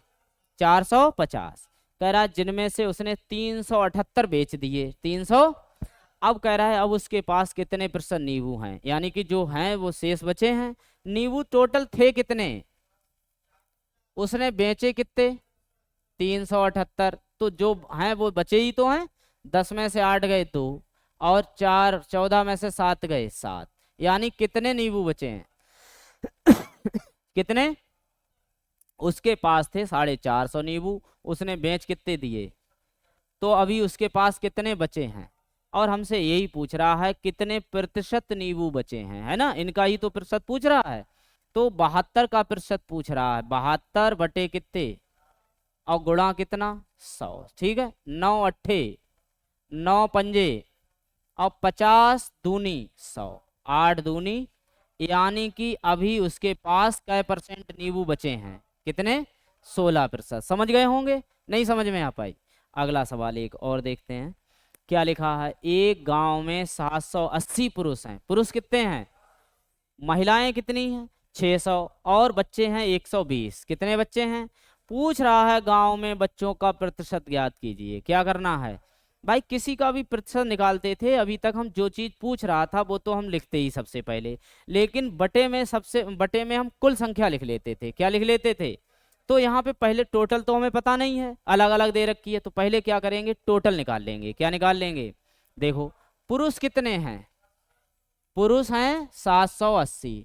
450। कह रहा है जिनमें से उसने 378 बेच दिए। 300। अब कह रहा है अब उसके पास कितने प्रतिशत नींबू हैं, यानी कि जो हैं वो शेष बचे हैं। नींबू टोटल थे कितने? उसने बेचे कितने? 378। तो जो हैं वो बचे ही तो हैं। 10 में से 8 गए 2, और 4, 14 में से 7 गए 7। यानी कितने नींबू बचे हैं? कितने? उसके पास थे 450 नींबू, उसने बेच कितने दिए? तो अभी उसके पास कितने बचे हैं? और हमसे यही पूछ रहा है कितने प्रतिशत नींबू बचे हैं, है ना, इनका ही तो प्रतिशत पूछ रहा है। तो 72 का प्रतिशत पूछ रहा है, 72 बटे कितने और गुणा कितना? 100। ठीक है, 9 अट्ठे 9 पंजे और 50 दूनी 100, 8 दूनी, यानी कि अभी उसके पास कै परसेंट नींबू बचे हैं? कितने? 16%। समझ गए होंगे, नहीं समझ में आ पाई? अगला सवाल एक और देखते हैं, क्या लिखा है? एक गांव में 780 पुरुष हैं। पुरुष कितने हैं? महिलाएं कितनी हैं? 600 और बच्चे हैं 120। कितने बच्चे हैं? पूछ रहा है गांव में बच्चों का प्रतिशत ज्ञात कीजिए। क्या करना है भाई? किसी का भी प्रतिशत निकालते थे अभी तक, हम जो चीज पूछ रहा था वो तो हम लिखते ही सबसे पहले, लेकिन बटे में हम कुल संख्या लिख लेते थे। क्या लिख लेते थे? तो यहाँ पे पहले टोटल तो हमें पता नहीं है, अलग अलग दे रखी है, तो पहले क्या करेंगे? टोटल निकाल लेंगे। क्या निकाल लेंगे? देखो पुरुष कितने हैं? पुरुष हैं 780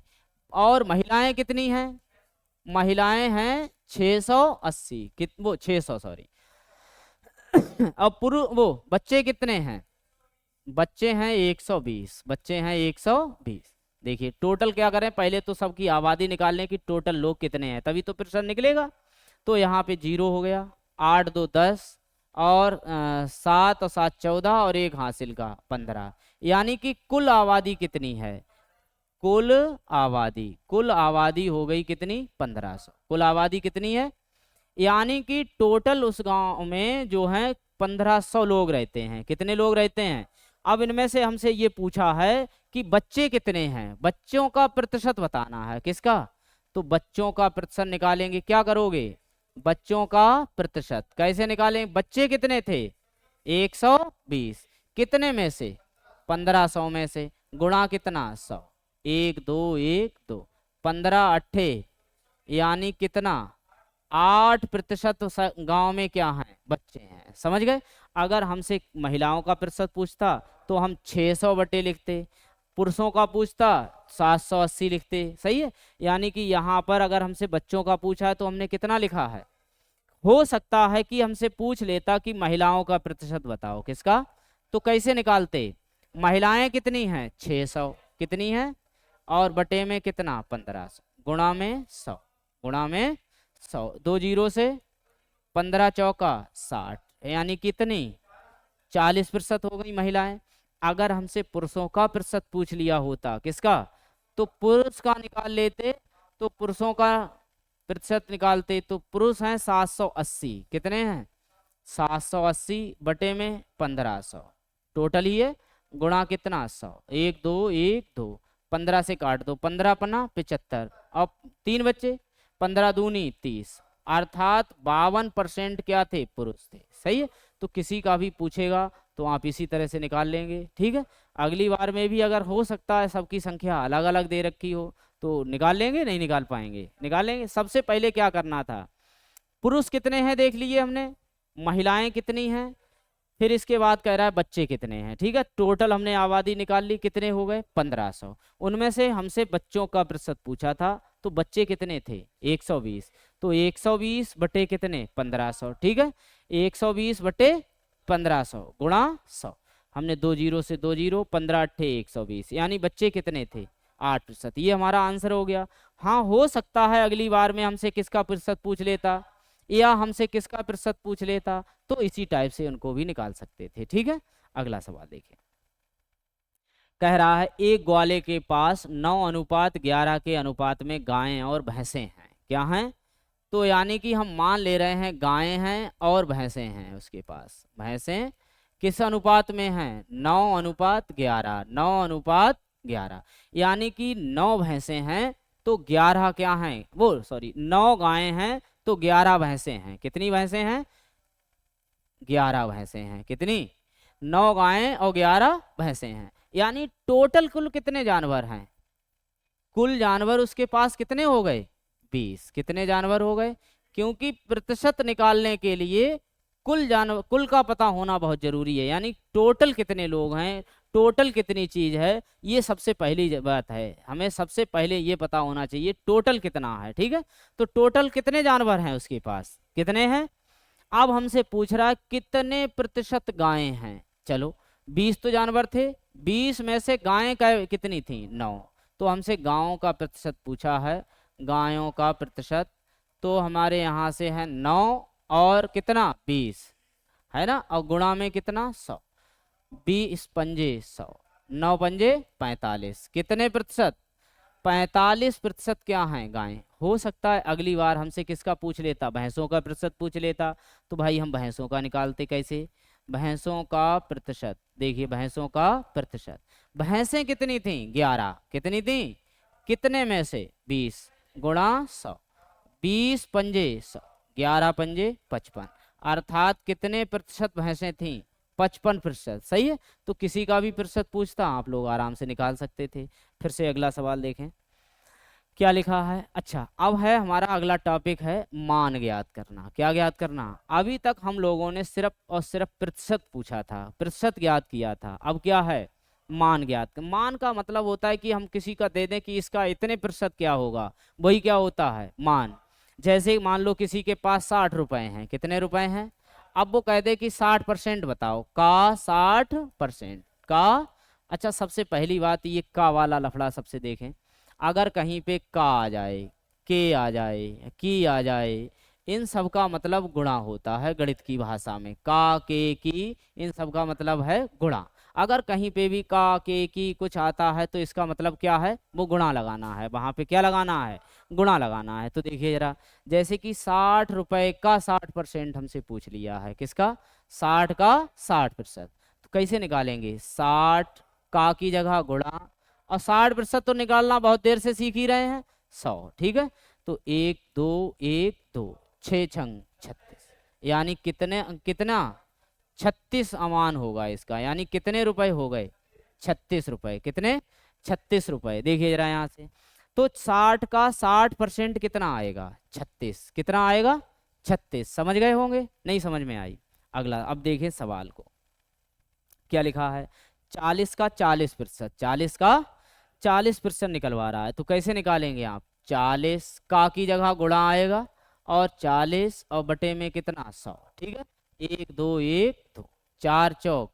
और महिलाएं कितनी हैं? महिलाएं हैं 680। वो 600, सॉरी। अब पुरुष वो बच्चे कितने हैं? बच्चे हैं 120। बच्चे हैं 120। देखिए टोटल क्या करें, पहले तो सबकी आबादी निकाल लें कि टोटल लोग कितने हैं, तभी तो प्रतिशत निकलेगा। तो यहाँ पे 0 हो गया, 8 2 10 और 7 और 7 14 और एक हासिल का 15, यानी कि कुल आबादी कितनी है? कुल आबादी हो गई कितनी? 1500। कुल आबादी कितनी है? यानी कि टोटल उस गांव में जो है 1500 लोग रहते हैं। कितने लोग रहते हैं? अब इनमें से हमसे ये पूछा है कि बच्चे कितने हैं, बच्चों का प्रतिशत बताना है। किसका? तो बच्चों का प्रतिशत निकालेंगे। क्या करोगे? बच्चों का प्रतिशत कैसे निकालें? बच्चे कितने थे? 120। कितने में से? 1500 में से। गुणा कितना? 100। 1 2 1 2 15 अट्ठे, यानी कितना? 8% गांव में क्या है? बच्चे हैं। समझ गए? अगर हमसे महिलाओं का प्रतिशत पूछता तो हम 600 बटे लिखते, पुरुषों का पूछता 780 लिखते। सही है, यानी कि यहाँ पर अगर हमसे बच्चों का पूछा है तो हमने कितना लिखा है? हो सकता है कि हमसे पूछ लेता कि महिलाओं का प्रतिशत बताओ। किसका? तो कैसे निकालते? महिलाएं कितनी हैं? 600। कितनी हैं? और बटे में कितना? 1500। गुणा में 100। गुणा में 100, 2 जीरो से 15 चौका 60, यानी कितनी? 40% हो गई महिलाएं। अगर हमसे पुरुषों का प्रतिशत पूछ लिया होता, किसका? तो पुरुष का निकाल लेते, तो पुरुषों का प्रतिशत निकालते, तो पुरुष हैं 780। कितने हैं? 780 बटे में 1500, टोटल ही है। गुणा कितना? 100। 1 2 1 2 15 से काट दो, 15 पन्ना 75, अब 3 बच्चे, 15 दूनी 30, अर्थात 52% क्या थे? पुरुष थे। सही है, तो किसी का भी पूछेगा तो आप इसी तरह से निकाल लेंगे। ठीक है, अगली बार में भी अगर हो सकता है सबकी संख्या अलग अलग दे रखी हो तो निकाल लेंगे, नहीं निकाल पाएंगे? निकाल लेंगे। सबसे पहले क्या करना था? पुरुष कितने हैं देख लीजिए हमने, महिलाएं कितनी हैं, फिर इसके बाद कह रहा है बच्चे कितने हैं। ठीक है, टोटल हमने आबादी निकाल ली, कितने हो गए? 1500। उनमें से हमसे बच्चों का प्रतिशत पूछा था, तो बच्चे कितने थे? 120। तो 120 बटे कितने? 1500। ठीक है, 120 बटे 1500 गुणा 100। हमने 2 जीरो से 2 जीरो, 15 अट्ठे 120, यानी बच्चे कितने थे? 8%। ये हमारा आंसर हो गया। हाँ, हो सकता है अगली बार में हमसे किसका प्रतिशत पूछ लेता या हमसे किसका प्रतिशत पूछ लेता, तो इसी टाइप से उनको भी निकाल सकते थे। ठीक है, अगला सवाल देखिए। कह रहा है एक ग्वाले के पास 9:11 के अनुपात में गायें और भैंसें हैं। क्या हैं? तो यानी कि हम मान ले रहे हैं गायें हैं और भैंसें हैं उसके पास। भैंसें किस अनुपात में हैं? 9:11। 9:11, यानी कि 9 भैंसें हैं तो 11 क्या हैं? वो सॉरी, 9 गायें हैं तो 11 भैंसें हैं। कितनी भैंसें हैं? 11 भैंसें हैं। कितनी? 9 गायें और 11 भैंसें हैं, यानी टोटल कुल कितने जानवर हैं? कुल जानवर उसके पास कितने हो गए? 20। कितने जानवर हो गए? क्योंकि प्रतिशत निकालने के लिए कुल जानवर, कुल का पता होना बहुत जरूरी है, यानी टोटल कितने लोग हैं, टोटल कितनी चीज है, ये सबसे पहली बात है, हमें सबसे पहले ये पता होना चाहिए टोटल कितना है। ठीक है, तो टोटल कितने जानवर हैं उसके पास, कितने हैं। अब हमसे पूछ रहा है कितने प्रतिशत गायें हैं। चलो 20 तो जानवर थे, 20 में से गायें कितनी थी, 9। तो हमसे गायों का प्रतिशत पूछा है, गायों का प्रतिशत, तो हमारे यहाँ से है 9 और कितना 20 है ना, और गुणा में कितना 100, 20 पंजे 100, 9 पंजे 45, कितने प्रतिशत, 45% क्या हैं गायें। हो सकता है अगली बार हमसे किसका पूछ लेता, भैंसों का प्रतिशत पूछ लेता, तो भाई हम भैंसों का निकालते कैसे, भैंसों का प्रतिशत, देखिए भैंसों का प्रतिशत, भैंसें कितनी थी 11, कितनी थी, कितने में से 20 गुणा 100, 20 पंजे 100, 11 पंजे 55, अर्थात कितने प्रतिशत भैंसें थी, 55%। सही है, तो किसी का भी प्रतिशत पूछता आप लोग आराम से निकाल सकते थे। फिर से अगला सवाल देखें क्या लिखा है। अच्छा, अब है हमारा अगला टॉपिक है मान ज्ञात करना। क्या ज्ञात करना, अभी तक हम लोगों ने सिर्फ और सिर्फ प्रतिशत पूछा था, प्रतिशत ज्ञात किया था, अब क्या है मान ज्ञात। मान का मतलब होता है कि हम किसी का दे दें कि इसका इतने प्रतिशत क्या होगा, वही क्या होता है मान। जैसे मान लो किसी के पास 60 रुपए हैं, कितने रुपए हैं, अब वो कह दे कि 60% बताओ, का 60% का। अच्छा, सबसे पहली बात ये का वाला लफड़ा सबसे देखें, अगर कहीं पे का आ जाए, के आ जाए, की आ जाए, इन सब का मतलब गुणा होता है गणित की भाषा में, का के की इन सब का मतलब है गुणा। अगर कहीं पे भी का के की कुछ आता है तो इसका मतलब क्या है, वो गुणा लगाना है, वहां पे क्या लगाना है, गुणा लगाना है। तो देखिए जरा, जैसे कि 60 रुपए का 60% हमसे पूछ लिया है, किसका 60 का 60%, तो कैसे निकालेंगे, 60 का की जगह गुणा, और 60% तो निकालना बहुत देर से सीख ही रहे हैं, 100। ठीक है, तो 1 2 1 2 6 छंग 36, यानी कितने, कितना 36 अमान होगा इसका, यानी कितने रुपए हो गए 36 रुपए, कितने 36 रुपए। देखिए जरा यहाँ से, तो 60 का 60% कितना आएगा 36, कितना आएगा 36। समझ गए होंगे, नहीं समझ में आई। अगला अब देखिए सवाल को क्या लिखा है, 40 का 40%, 40 का 40% निकलवा रहा है, तो कैसे निकालेंगे आप, 40 का की जगह गुणा आएगा, और 40 और बटे में कितना 100। ठीक है, 1 2 1 2 4 चौक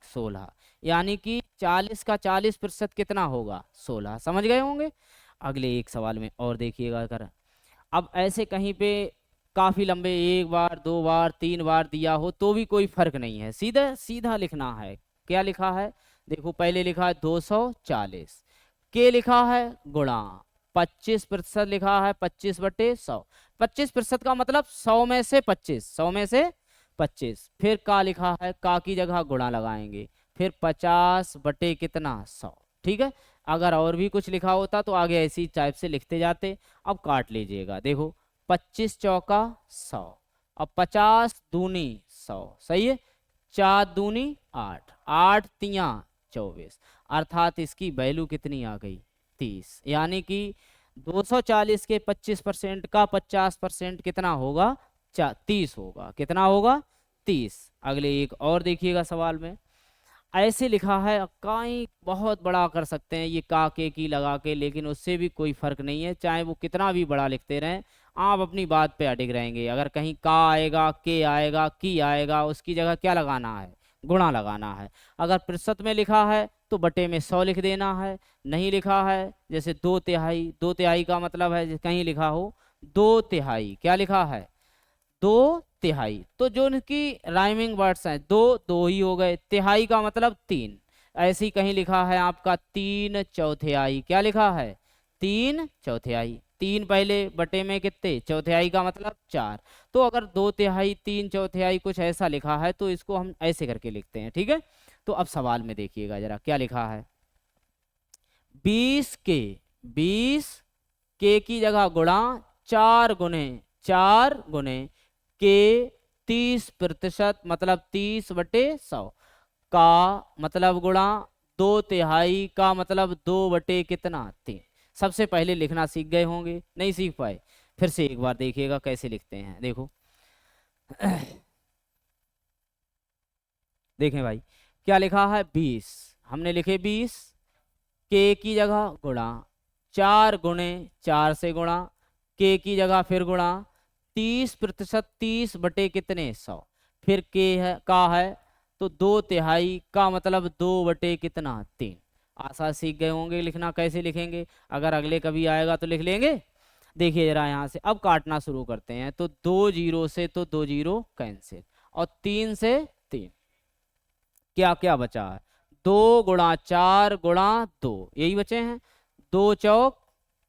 16, यानी कि 40 का 40% कितना होगा 16। समझ गए होंगे। अगले एक सवाल में और देखिएगा कर, अब ऐसे कहीं पे काफी लंबे, एक बार दो बार तीन बार दिया हो तो भी कोई फर्क नहीं है, सीधा सीधा लिखना है। क्या लिखा है, देखो पहले लिखा है 240, के लिखा है गुणा, 25% लिखा है 25/100, 25% का मतलब 100 में से 25, 100 में से 25, फिर का लिखा है का की जगह गुणा लगाएंगे, फिर 50 बटे कितना 100। ठीक है, अगर और भी कुछ लिखा होता तो आगे ऐसी टाइप से लिखते जाते। अब काट लीजिएगा, देखो 25 चौका 100, अब 50 दूनी 100, सही है, 4 दूनी 8, 8 तियां 24, अर्थात इसकी वैल्यू कितनी आ गई 30, यानी कि 240 के 25% का 50% कितना होगा 30 होगा, कितना होगा 30। अगले एक और देखिएगा सवाल में, ऐसे लिखा है, कहीं बहुत बड़ा कर सकते हैं ये का के की लगा के, लेकिन उससे भी कोई फर्क नहीं है, चाहे वो कितना भी बड़ा लिखते रहें, आप अपनी बात पे अडिग रहेंगे। अगर कहीं का आएगा, के आएगा, की आएगा, उसकी जगह क्या लगाना है, गुणा लगाना है। अगर प्रतिशत में लिखा है तो बटे में 100 लिख देना है, नहीं लिखा है जैसे 2/3, 2/3 का मतलब है कहीं लिखा हो 2/3, क्या लिखा है 2/3, तो जो उनकी राइमिंग वर्ड्स हैं, दो दो ही हो गए, तिहाई का मतलब 3, ऐसे ही कहीं लिखा है आपका 3/4, क्या लिखा है 3/4, 3 पहले बटे में कितने, चौथाई का मतलब 4, तो अगर 2/3 3/4 कुछ ऐसा लिखा है तो इसको हम ऐसे करके लिखते हैं। ठीक है, तो अब सवाल में देखिएगा जरा क्या लिखा है, 20 के की जगह गुणा 4 गुने के 30% मतलब 30/100, का मतलब गुणा 2/3 का मतलब 2 कितना 3। सबसे पहले लिखना सीख गए होंगे, नहीं सीख पाए, फिर से एक बार देखिएगा कैसे लिखते हैं। देखो देखें भाई क्या लिखा है, 20 हमने लिखे 20, के की जगह गुणा 4 गुणे 4 से गुणा, के की जगह फिर गुणा 30%, 30 बटे कितने 100, फिर के है का है तो 2/3 का मतलब 2 बटे कितना 3। आशा सीख गए होंगे लिखना कैसे लिखेंगे, अगर अगले कभी आएगा तो लिख लेंगे। देखिए जरा यहाँ से अब काटना शुरू करते हैं, तो 2 जीरो से तो 2 जीरो कैंसिल, और 3 से 3, क्या क्या बचा है 2 गुणा 4 गुणा 2, यही बचे हैं। 2 चौक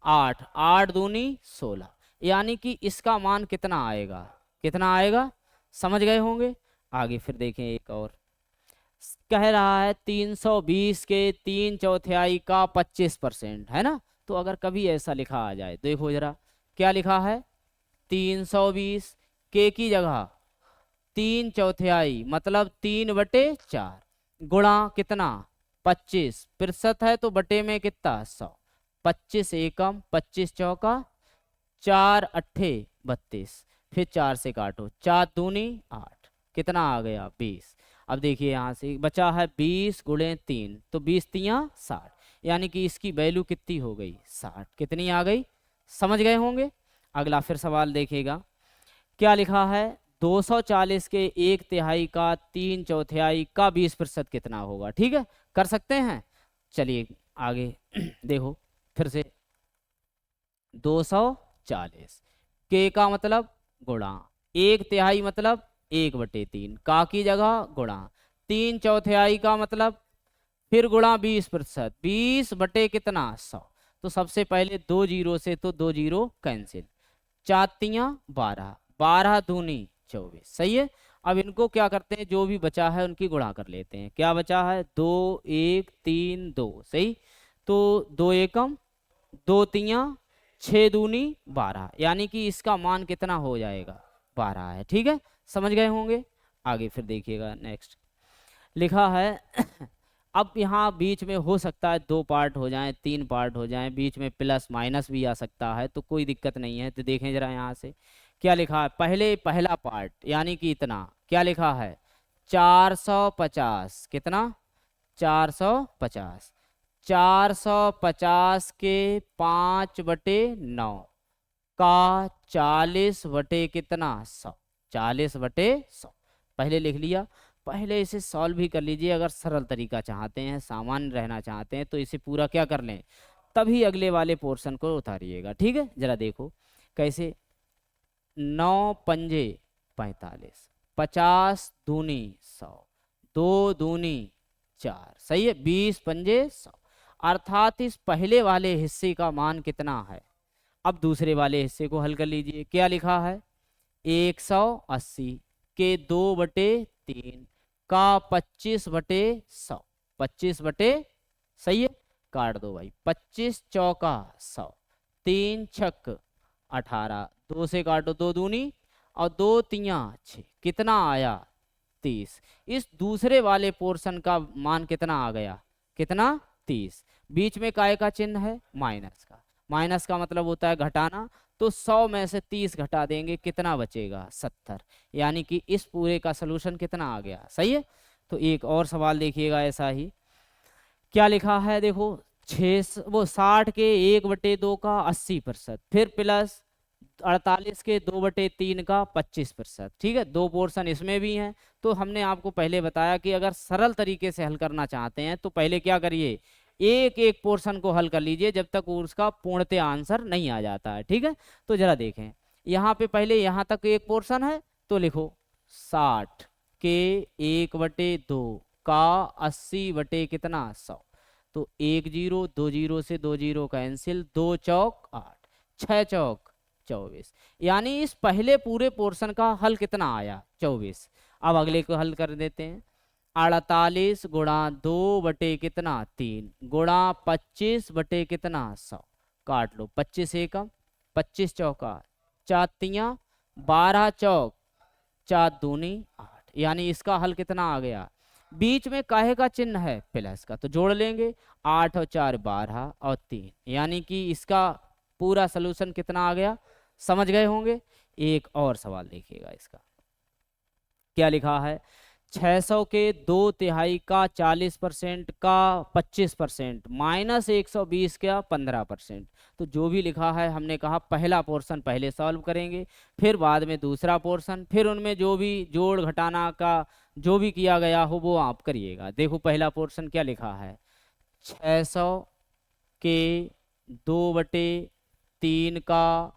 8, 8 दूनी 16, यानी कि इसका मान कितना आएगा, कितना आएगा, समझ गए होंगे। आगे फिर देखें एक और कह रहा है 320 के 3/4 का 25% है ना। तो अगर कभी ऐसा लिखा आ जाए, देखो जरा क्या लिखा है 320 के की जगह 3/4 मतलब 3/4 गुणा कितना 25% है तो बटे में कितना 100, 25 एकम 25 चौका 4 अट्ठे 32, फिर 4 से काटो 4 दूनी 8, कितना आ गया 20। अब देखिए यहाँ से बचा है 20 गुणे 3, तो 20 तियाँ 60, यानी कि इसकी वैल्यू कितनी हो गई 60, कितनी आ गई, समझ गए होंगे। अगला फिर सवाल देखिएगा क्या लिखा है 240 के 1/3 का 3/4 का 20% कितना होगा, ठीक है कर सकते हैं। चलिए आगे देखो फिर से 240 के का मतलब गुणा 1/3 मतलब 1/3, का की जगह गुणा 3/4 का मतलब फिर गुणा 20%, 20 बटे कितना 100। तो सबसे पहले 2 जीरो से तो 2 जीरो कैंसिल, 4 तियाँ 12, 12 दूनी 24, सही है। अब इनको क्या करते हैं, जो भी बचा है उनकी गुणा कर लेते हैं। क्या बचा है 2 1 3 2, सही, तो 2 एकम 2 तियाँ 6 दूनी 12, यानी कि इसका मान कितना हो जाएगा 12 है, ठीक है समझ गए होंगे। आगे फिर देखिएगा नेक्स्ट लिखा है अब यहाँ बीच में हो सकता है 2 पार्ट हो जाएं 3 पार्ट हो जाएं, बीच में प्लस माइनस भी आ सकता है, तो कोई दिक्कत नहीं है। तो देखें जरा यहाँ से क्या लिखा है, पहले पहला पार्ट यानी कि इतना क्या लिखा है 450, कितना 450, 450 के 5/9 का 40 बटे कितना 100, 40 बटे 100 पहले लिख लिया। पहले इसे सॉल्व भी कर लीजिए, अगर सरल तरीका चाहते हैं सामान्य रहना चाहते हैं तो इसे पूरा क्या कर लें, तभी अगले वाले पोर्शन को उतारिएगा, ठीक है। जरा देखो कैसे 9 पंजे 45, 50 दूनी 100, 2 दूनी 4, सही है 20 पंजे 100, अर्थात इस पहले वाले हिस्से का मान कितना है। अब दूसरे वाले हिस्से को हल कर लीजिए, क्या लिखा है 180 के 2/3 का 25/100, 25 सही है, काट दो भाई 25 चौका 100, 3 छक 18, 2 से काटो 2 दूनी और 2 तियाँ 6, कितना आया 30। इस दूसरे वाले पोर्शन का मान कितना आ गया, कितना 30। बीच में काय का चिन्ह है माइनस का, माइनस का मतलब होता है घटाना, तो 100 में से 30 घटा देंगे कितना बचेगा 70, यानी कि इस पूरे का सलूशन कितना आ गया, सही है। तो एक और सवाल देखिएगा ऐसा ही क्या लिखा है, देखो 60 के 1/2 का 80%, फिर प्लस 48 के 2/3 का 25%, ठीक है दो पोर्शन इसमें भी हैं। तो हमने आपको पहले बताया कि अगर सरल तरीके से हल करना चाहते हैं तो पहले क्या करिए, एक एक पोर्शन को हल कर लीजिए जब तक उसका पूर्णतः आंसर नहीं आ जाता है, ठीक है। तो जरा देखें यहाँ पे पहले यहाँ तक एक पोर्शन है, तो लिखो 60 के 1/2 का 80 बटे कितना 100, तो 1 जीरो 2 जीरो से 2 जीरो कैंसिल, 2 चौक 8, 6 चौक 24, यानी इस पहले पूरे पोर्शन का हल कितना आया 24। अब अगले को हल कर देते हैं, 48 गुणा 2 बटे कितना 3 गुणा 25 बटे कितना 100, काट लो 25 एकम 25 चौका 4 तियाँ 12 चौक 4 दूनी 8, यानी इसका हल कितना आ गया। बीच में काहे का चिन्ह है प्लस का, तो जोड़ लेंगे 8 और 4 12 और 3, यानी कि इसका पूरा सलूशन कितना आ गया, समझ गए होंगे। एक और सवाल देखिएगा इसका क्या लिखा है 600 के 2/3 का 40% का 25% माइनस 120 का 15%। तो जो भी लिखा है हमने कहा पहला पोर्शन पहले सॉल्व करेंगे, फिर बाद में दूसरा पोर्शन, फिर उनमें जो भी जोड़ घटाना का जो भी किया गया हो वो आप करिएगा। देखो पहला पोर्शन क्या लिखा है, 600 के 2/3 का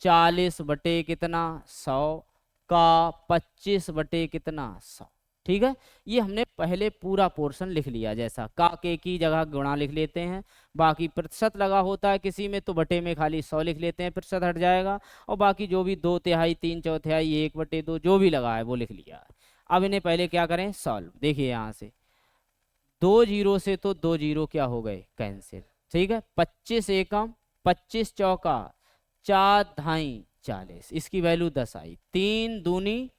40 बटे कितना 100 का 25 बटे कितना 100। ठीक है, ये हमने पहले पूरा पोर्शन लिख लिया, जैसा का के की जगह गुणा लिख लेते हैं, बाकी प्रतिशत लगा होता है किसी में तो बटे में खाली 100 लिख लेते हैं, प्रतिशत हट जाएगा, और बाकी जो भी 2/3 3/4 1/2 जो भी लगा है वो लिख लिया। अब इन्हें पहले क्या करें सॉल्व। देखिए यहाँ से 2 जीरो से तो 2 जीरो क्या हो गए कैंसिल। ठीक है, 25 एकम 25 चौका 4 40, इसकी वैल्यू 10 आई, 3 दूनी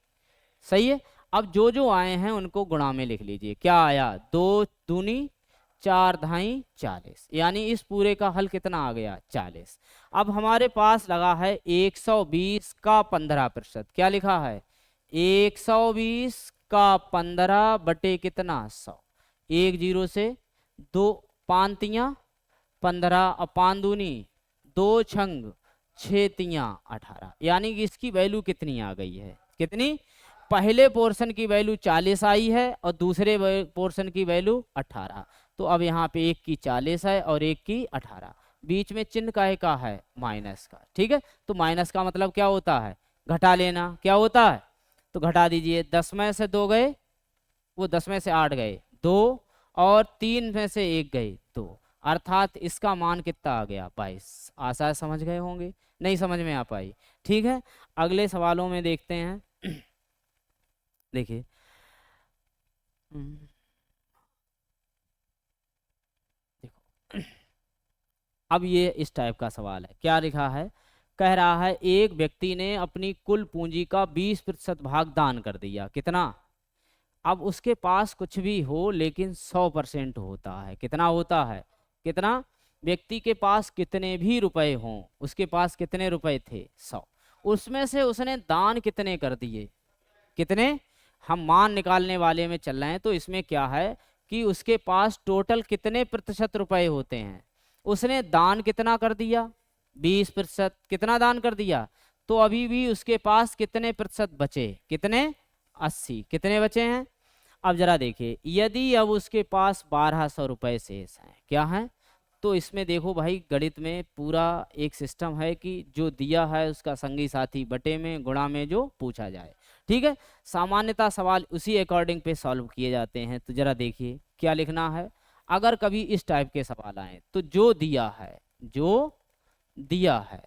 सही है। अब जो जो आए हैं उनको गुणा में लिख लीजिए, क्या आया 2 दूनी 4 40, यानी इस पूरे का हल कितना आ गया 40। अब हमारे पास लगा है 120 का 15%, क्या लिखा है 120 का 15 बटे कितना 100। 1 जीरो से 2 5 15 और 5 दूनी 2 छंग 6 18, यानी कि इसकी वैल्यू कितनी आ गई है, कितनी, पहले पोर्शन की वैल्यू 40 आई है और दूसरे पोर्शन की वैल्यू 18। तो अब यहाँ पे एक की 40 है और एक की 18, बीच में चिन्ह काहे का है माइनस का। ठीक है, तो माइनस का मतलब क्या होता है घटा लेना, क्या होता है, तो घटा दीजिए, 10 में से 2 गए, वो 10 में से 8 गए 2, और 3 में से 1 गए 2, अर्थात इसका मान कितना आ गया 22। आशा समझ गए होंगे, नहीं समझ में आ पाई। ठीक है, अगले सवालों में देखते हैं। देखिए देखो अब ये इस टाइप का सवाल है, क्या लिखा है, कह रहा है एक व्यक्ति ने अपनी कुल पूंजी का 20% भाग दान कर दिया, कितना, अब उसके पास कुछ भी हो लेकिन 100% होता है, कितना होता है, कितना, व्यक्ति के पास कितने भी रुपए हों, उसके पास कितने रुपए थे 100, उसमें से उसने दान कितने कर दिए, कितने, हम मान निकालने वाले में चल रहे हैं, तो इसमें क्या है कि उसके पास टोटल कितने प्रतिशत रुपए होते हैं, उसने दान कितना कर दिया 20%, कितना दान कर दिया, तो अभी भी उसके पास कितने प्रतिशत बचे, कितने 80, कितने बचे हैं। अब जरा देखिए, यदि अब उसके पास 1200 रुपए शेष हैं, क्या है, तो इसमें देखो भाई गणित में पूरा एक सिस्टम है कि जो दिया है उसका संगी साथी बटे में गुणा में जो पूछा जाए। ठीक है, सामान्यतः सवाल उसी अकॉर्डिंग पे सॉल्व किए जाते हैं। तो जरा देखिए क्या लिखना है, अगर कभी इस टाइप के सवाल आए तो जो दिया है, जो दिया है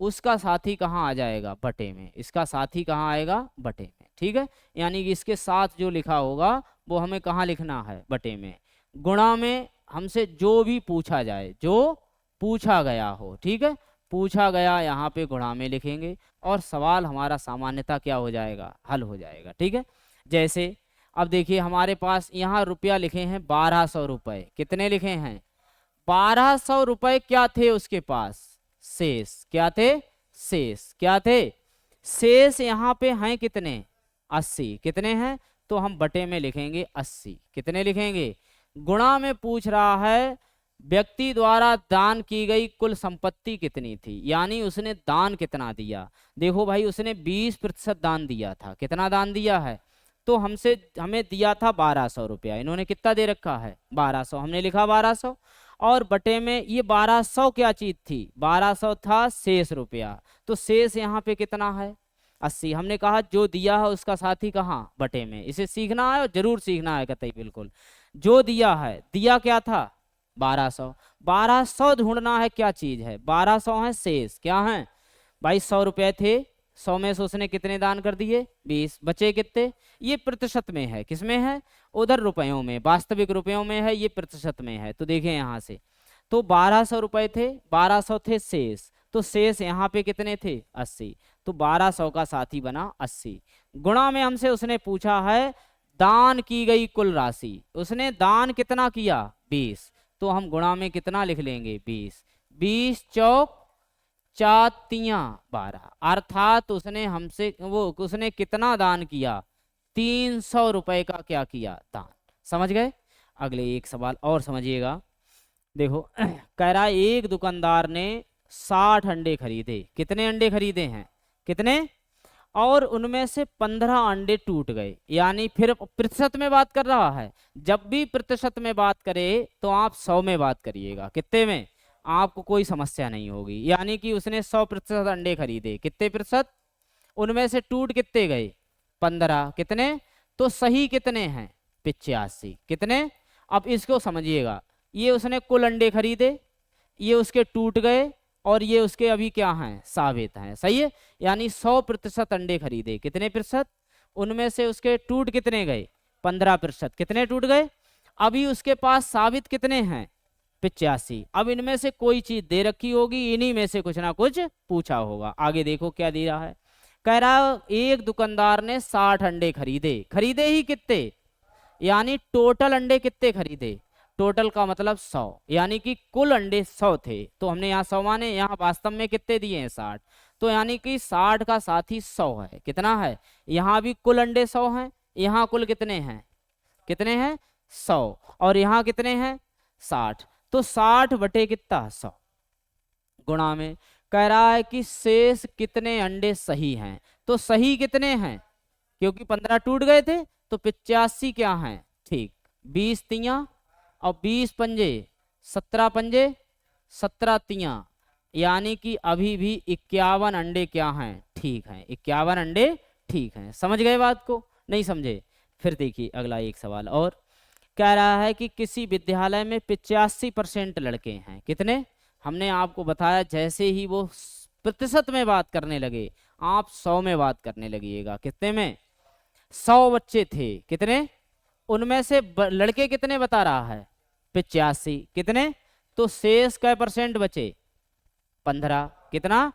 उसका साथी कहाँ आ जाएगा बटे में, इसका साथी कहाँ आएगा बटे में। ठीक है, यानी कि इसके साथ जो लिखा होगा वो हमें कहाँ लिखना है बटे में, गुणा में हमसे जो भी पूछा जाए, जो पूछा गया हो। ठीक है, पूछा गया यहाँ पे गुणा में लिखेंगे और सवाल हमारा सामान्यतः क्या हो जाएगा हल हो जाएगा। ठीक है, जैसे अब देखिए हमारे पास यहाँ रुपया लिखे हैं 1200 रुपए, कितने लिखे हैं 1200 रुपए, क्या थे उसके पास शेष, क्या थे शेष, क्या थे शेष, यहाँ पे हैं कितने 80, कितने हैं, तो हम बटे में लिखेंगे 80, कितने लिखेंगे, गुणा में पूछ रहा है व्यक्ति द्वारा दान की गई कुल संपत्ति कितनी थी, यानी उसने दान कितना दिया। देखो भाई उसने 20% दान दिया था, कितना दान दिया है, तो हमें दिया था 1200 रुपया, इन्होंने कितना दे रखा है 1200, हमने लिखा 1200, और बटे में ये 1200 क्या चीज थी, 1200 था शेष रुपया, तो शेष यहाँ पे कितना है 80। हमने कहा जो दिया है उसका साथी कहाँ बटे में, इसे सीखना है और जरूर सीखना है कतई बिल्कुल। जो दिया है, दिया क्या था 1200, 1200 ढूंढना है क्या चीज है 1200 है शेष, क्या है भाई 100 रुपए थे, 100 में से उसने कितने दान कर दिए 20, बचे कितने, ये प्रतिशत में है, किसमें है उधर रुपयों में, वास्तविक रुपयों में है, ये प्रतिशत में है। तो देखें यहाँ से, तो 1200 रुपए थे, 1200 थे शेष, तो शेष यहाँ पे कितने थे 80, तो 1200 का साथी बना 80, गुणा में हमसे उसने पूछा है दान की गई कुल राशि, उसने दान कितना किया 20, तो हम गुणा में कितना लिख लेंगे 20, 20 चौक 4 12, अर्थात उसने हमसे वो उसने कितना दान किया 300 रुपए का क्या किया, दान। समझ गए। अगले एक सवाल और समझिएगा। देखो कह रहा है एक दुकानदार ने 60 अंडे खरीदे। कितने अंडे खरीदे हैं, कितने, और उनमें से 15 अंडे टूट गए। यानी फिर प्रतिशत में बात कर रहा है। जब भी प्रतिशत में बात करे तो आप 100 में बात करिएगा, कितने में, आपको कोई समस्या नहीं होगी। यानी कि उसने 100% अंडे खरीदे, कितने प्रतिशत, उनमें से टूट कितने गए, 15, कितने, तो सही कितने हैं, 85। कितने, अब इसको समझिएगा। ये उसने कुल अंडे खरीदे, ये उसके टूट गए, और ये उसके अभी क्या हैं, साबित हैं। सही है। यानी 100% अंडे खरीदे, कितने प्रतिशत, उनमें से उसके टूट कितने गए, 15%, कितने टूट गए। अभी उसके पास साबित कितने हैं, 85। अब इनमें से कोई चीज दे रखी होगी, इन्हीं में से कुछ ना कुछ पूछा होगा। आगे देखो क्या दे रहा है। कह रहा एक दुकानदार ने 60 अंडे खरीदे। खरीदे ही कितने, यानी टोटल अंडे कितने खरीदे, टोटल का मतलब 100, यानी कि कुल अंडे 100 थे। तो हमने यहाँ 100 माने, यहाँ वास्तव में कितने दिए हैं, 60। तो यानी कि 60 का साथ ही 100 है। कितना है, यहाँ भी कुल अंडे 100 हैं, यहाँ कुल कितने हैं, कितने हैं, 100, और यहाँ कितने हैं, 60। तो 60 बटे कितना, 100, गुणा में। कह रहा है कि शेष कितने अंडे सही हैं। तो सही कितने हैं, क्योंकि 15 टूट गए थे, तो 85 क्या हैं, ठीक। 20 तियां और 20 पंजे, 17 पंजे, 17 तियां, यानी कि अभी भी 51 अंडे क्या हैं, ठीक हैं, 51 अंडे ठीक हैं। समझ गए बात को, नहीं समझे। फिर देखिए अगला एक सवाल और। कह रहा है कि किसी विद्यालय में 85% लड़के हैं। कितने, हमने आपको बताया जैसे ही वो प्रतिशत में बात करने लगे, आप 100 में बात करने लगिएगा। कितने में, 100 बच्चे थे, कितने, उनमें से लड़के कितने बता रहा है, 85, कितने, तो शेष कै परसेंट बचे, 15, कितना,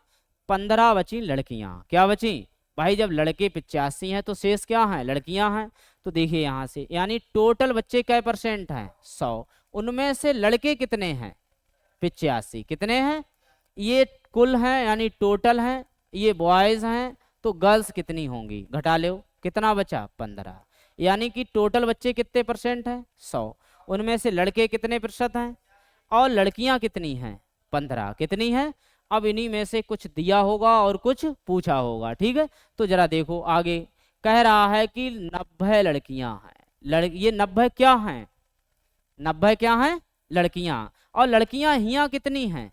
15 बची लड़कियां। क्या बची भाई, जब लड़के 85 हैं तो शेष क्या हैं, लड़कियां हैं। तो देखिए यहां से, यानी टोटल बच्चे कै परसेंट हैं, 100, उनमें से लड़के कितने हैं, 85, कितने हैं, ये कुल हैं यानी टोटल हैं, ये बॉयज हैं, तो गर्ल्स कितनी होंगी, घटा लो, कितना बचा, 15। यानी कि टोटल बच्चे कितने परसेंट हैं, 100, उनमें से लड़के कितने प्रतिशत हैं, और लड़कियां कितनी हैं, 15, कितनी हैं। अब इन्हीं में से कुछ दिया होगा और कुछ पूछा होगा, ठीक है। तो जरा देखो आगे, कह रहा है कि 90 लड़कियां हैं। ये 90 क्या हैं, 90 क्या हैं, लड़कियां, और लड़कियां हियां कितनी हैं,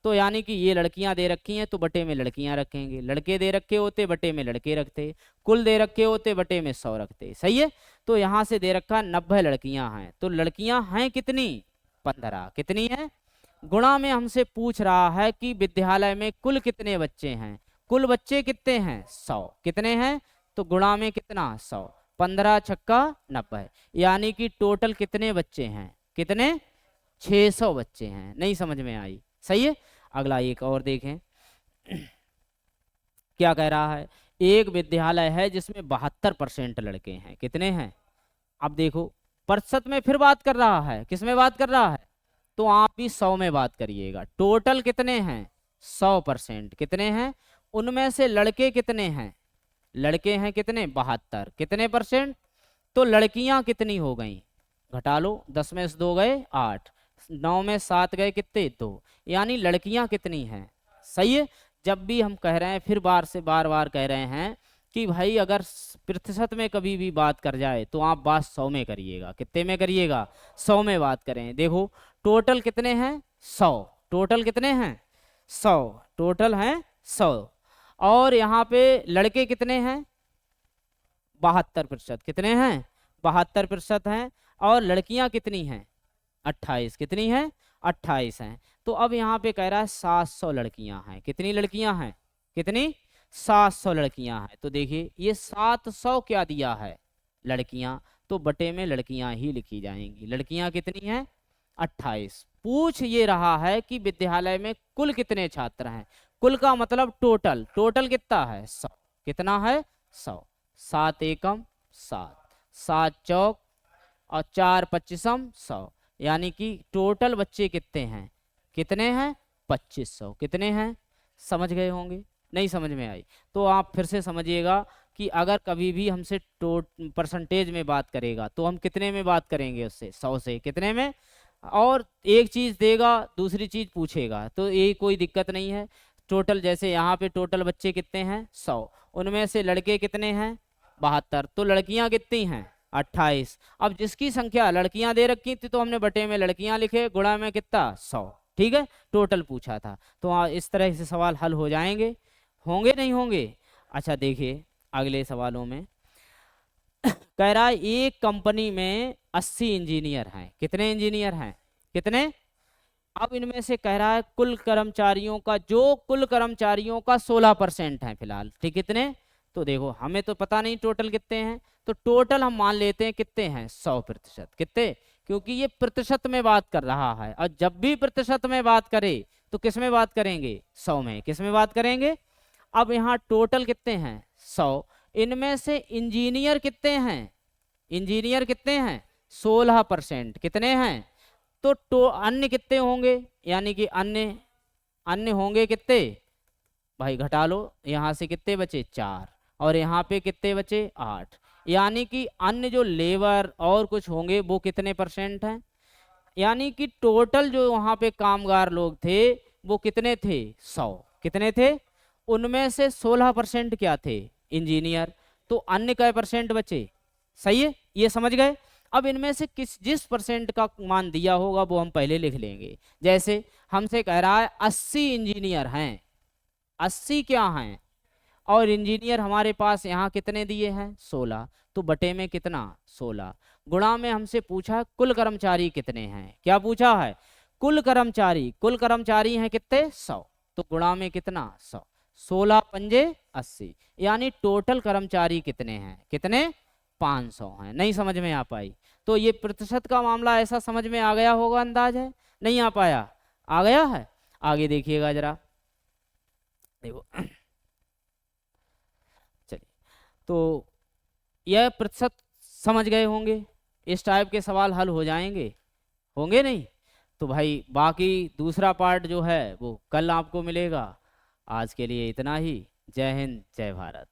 तो यानी कि ये लड़कियां दे रखी हैं तो बटे में लड़कियां रखेंगे, लड़के दे रखे होते बटे में लड़के रखते, कुल दे रखे होते बटे में 100 रखते। सही है। तो यहाँ से दे रखा 90 लड़कियां हैं, तो लड़कियां हैं कितनी, 15, कितनी है, गुणा में हमसे पूछ रहा है कि विद्यालय में कुल कितने बच्चे हैं। कुल बच्चे कितने हैं, 100, कितने हैं, तो गुणा में कितना, 100, 15 छक्का 90, यानी कि टोटल कितने बच्चे हैं, कितने, 600 बच्चे हैं। नहीं समझ में आई, सही है। अगला एक और देखें क्या कह रहा है। एक विद्यालय है जिसमें 72% लड़के हैं। कितने हैं, अब देखो प्रतिशत में फिर बात कर रहा है, किसमें बात कर रहा है, तो आप भी 100 में बात करिएगा। टोटल कितने हैं, 100%, कितने हैं, उनमें से लड़के कितने हैं, लड़के हैं कितने, 72, कितने परसेंट, तो लड़कियां कितनी हो गई, घटा लो, 10 में से 2 गए 8, 9 में 7 गए कितने, 2, यानी लड़कियां कितनी हैं। सही है। जब भी हम कह रहे हैं, फिर बार बार कह रहे हैं कि भाई अगर प्रतिशत में कभी भी बात कर जाए तो आप बात 100 में करिएगा। कितने में करिएगा, 100 में बात करें। देखो टोटल कितने हैं, 100, टोटल कितने हैं, 100, टोटल हैं 100, और यहाँ पे लड़के कितने हैं, 72%, कितने हैं, 72% हैं, और लड़कियां कितनी हैं, 28, कितनी हैं, 28 हैं। तो अब यहाँ पे कह रहा है 700 लड़कियां हैं। कितनी लड़कियां हैं, कितनी, 700 लड़कियां हैं। तो देखिए ये 700 क्या दिया है, लड़कियां, तो बटे में लड़कियां ही लिखी जाएंगी। लड़कियां कितनी हैं, 28। पूछ ये रहा है कि विद्यालय में कुल कितने छात्र हैं। कुल का मतलब टोटल, टोटल कितना है, 100, कितना है, 100, 7 एकम 7, 7 चौक और 4 पच्चीसम 100, यानी कि टोटल बच्चे कितने हैं, कितने हैं, 2500, कितने हैं। समझ गए होंगे, नहीं समझ में आई तो आप फिर से समझिएगा कि अगर कभी भी हमसे परसेंटेज में बात करेगा तो हम कितने में बात करेंगे उससे, 100 से, कितने में, और एक चीज़ देगा दूसरी चीज़ पूछेगा तो ये कोई दिक्कत नहीं है। टोटल जैसे यहाँ पे टोटल बच्चे कितने हैं, 100, उनमें से लड़के कितने हैं, 72, तो लड़कियां कितनी हैं, 28। अब जिसकी संख्या लड़कियां दे रखी थी तो हमने बटे में लड़कियां लिखे, गुणा में कितना, 100, ठीक है, टोटल पूछा था। तो इस तरह से सवाल हल हो जाएंगे, होंगे नहीं होंगे। अच्छा देखिए अगले सवालों में कह रहा है एक कंपनी में 80 इंजीनियर हैं, कितने इंजीनियर हैं, कितने, अब इनमें से कह रहा है कुल कर्मचारियों का, जो कुल कर्मचारियों का 16% है फिलहाल, ठीक, कितने, तो देखो हमें तो पता नहीं टोटल कितने हैं, तो टोटल हम मान लेते हैं कितने हैं, 100%, कितने, क्योंकि ये प्रतिशत में बात कर रहा है, और जब भी प्रतिशत में बात करे तो किस में बात करेंगे, 100 में, किस में बात करेंगे। अब यहाँ टोटल कितने हैं, 100, इनमें से इंजीनियर कितने हैं, इंजीनियर कितने हैं, 16%, कितने हैं, तो अन्य कितने होंगे, यानी कि अन्य, अन्य होंगे कितने, भाई घटा लो, यहाँ से कितने बचे, 4, और यहाँ पे कितने बचे, 8, यानी कि अन्य जो लेबर और कुछ होंगे वो कितने परसेंट हैं, यानी कि टोटल जो वहाँ पे कामगार लोग थे वो कितने थे, 100, कितने थे, उनमें से 16% क्या थे, इंजीनियर, तो अन्य कै परसेंट बचे, सही है, ये समझ गए। अब इनमें से जिस परसेंट का मान दिया होगा वो हम पहले लिख लेंगे। जैसे हमसे कह रहा है 80 इंजीनियर हैं, 80 क्या हैं, और इंजीनियर हमारे पास यहाँ कितने दिए हैं, 16, तो बटे में कितना, 16, गुणा में हमसे पूछा कुल कर्मचारी कितने हैं, क्या पूछा है, कुल कर्मचारी, कुल कर्मचारी हैं कितने, 100, तो गुणा में कितना, 100, 16 पंजे 80, यानी टोटल कर्मचारी कितने हैं, कितने, 500 हैं। नहीं समझ में आ पाई, तो ये प्रतिशत का मामला ऐसा समझ में आ गया होगा, अंदाज है, नहीं आ पाया, आ गया है। आगे देखिएगा जरा, देखो चलिए, तो यह प्रतिशत समझ गए होंगे, इस टाइप के सवाल हल हो जाएंगे, होंगे नहीं, तो भाई बाकी दूसरा पार्ट जो है वो कल आपको मिलेगा। आज के लिए इतना ही, जय हिंद जय भारत।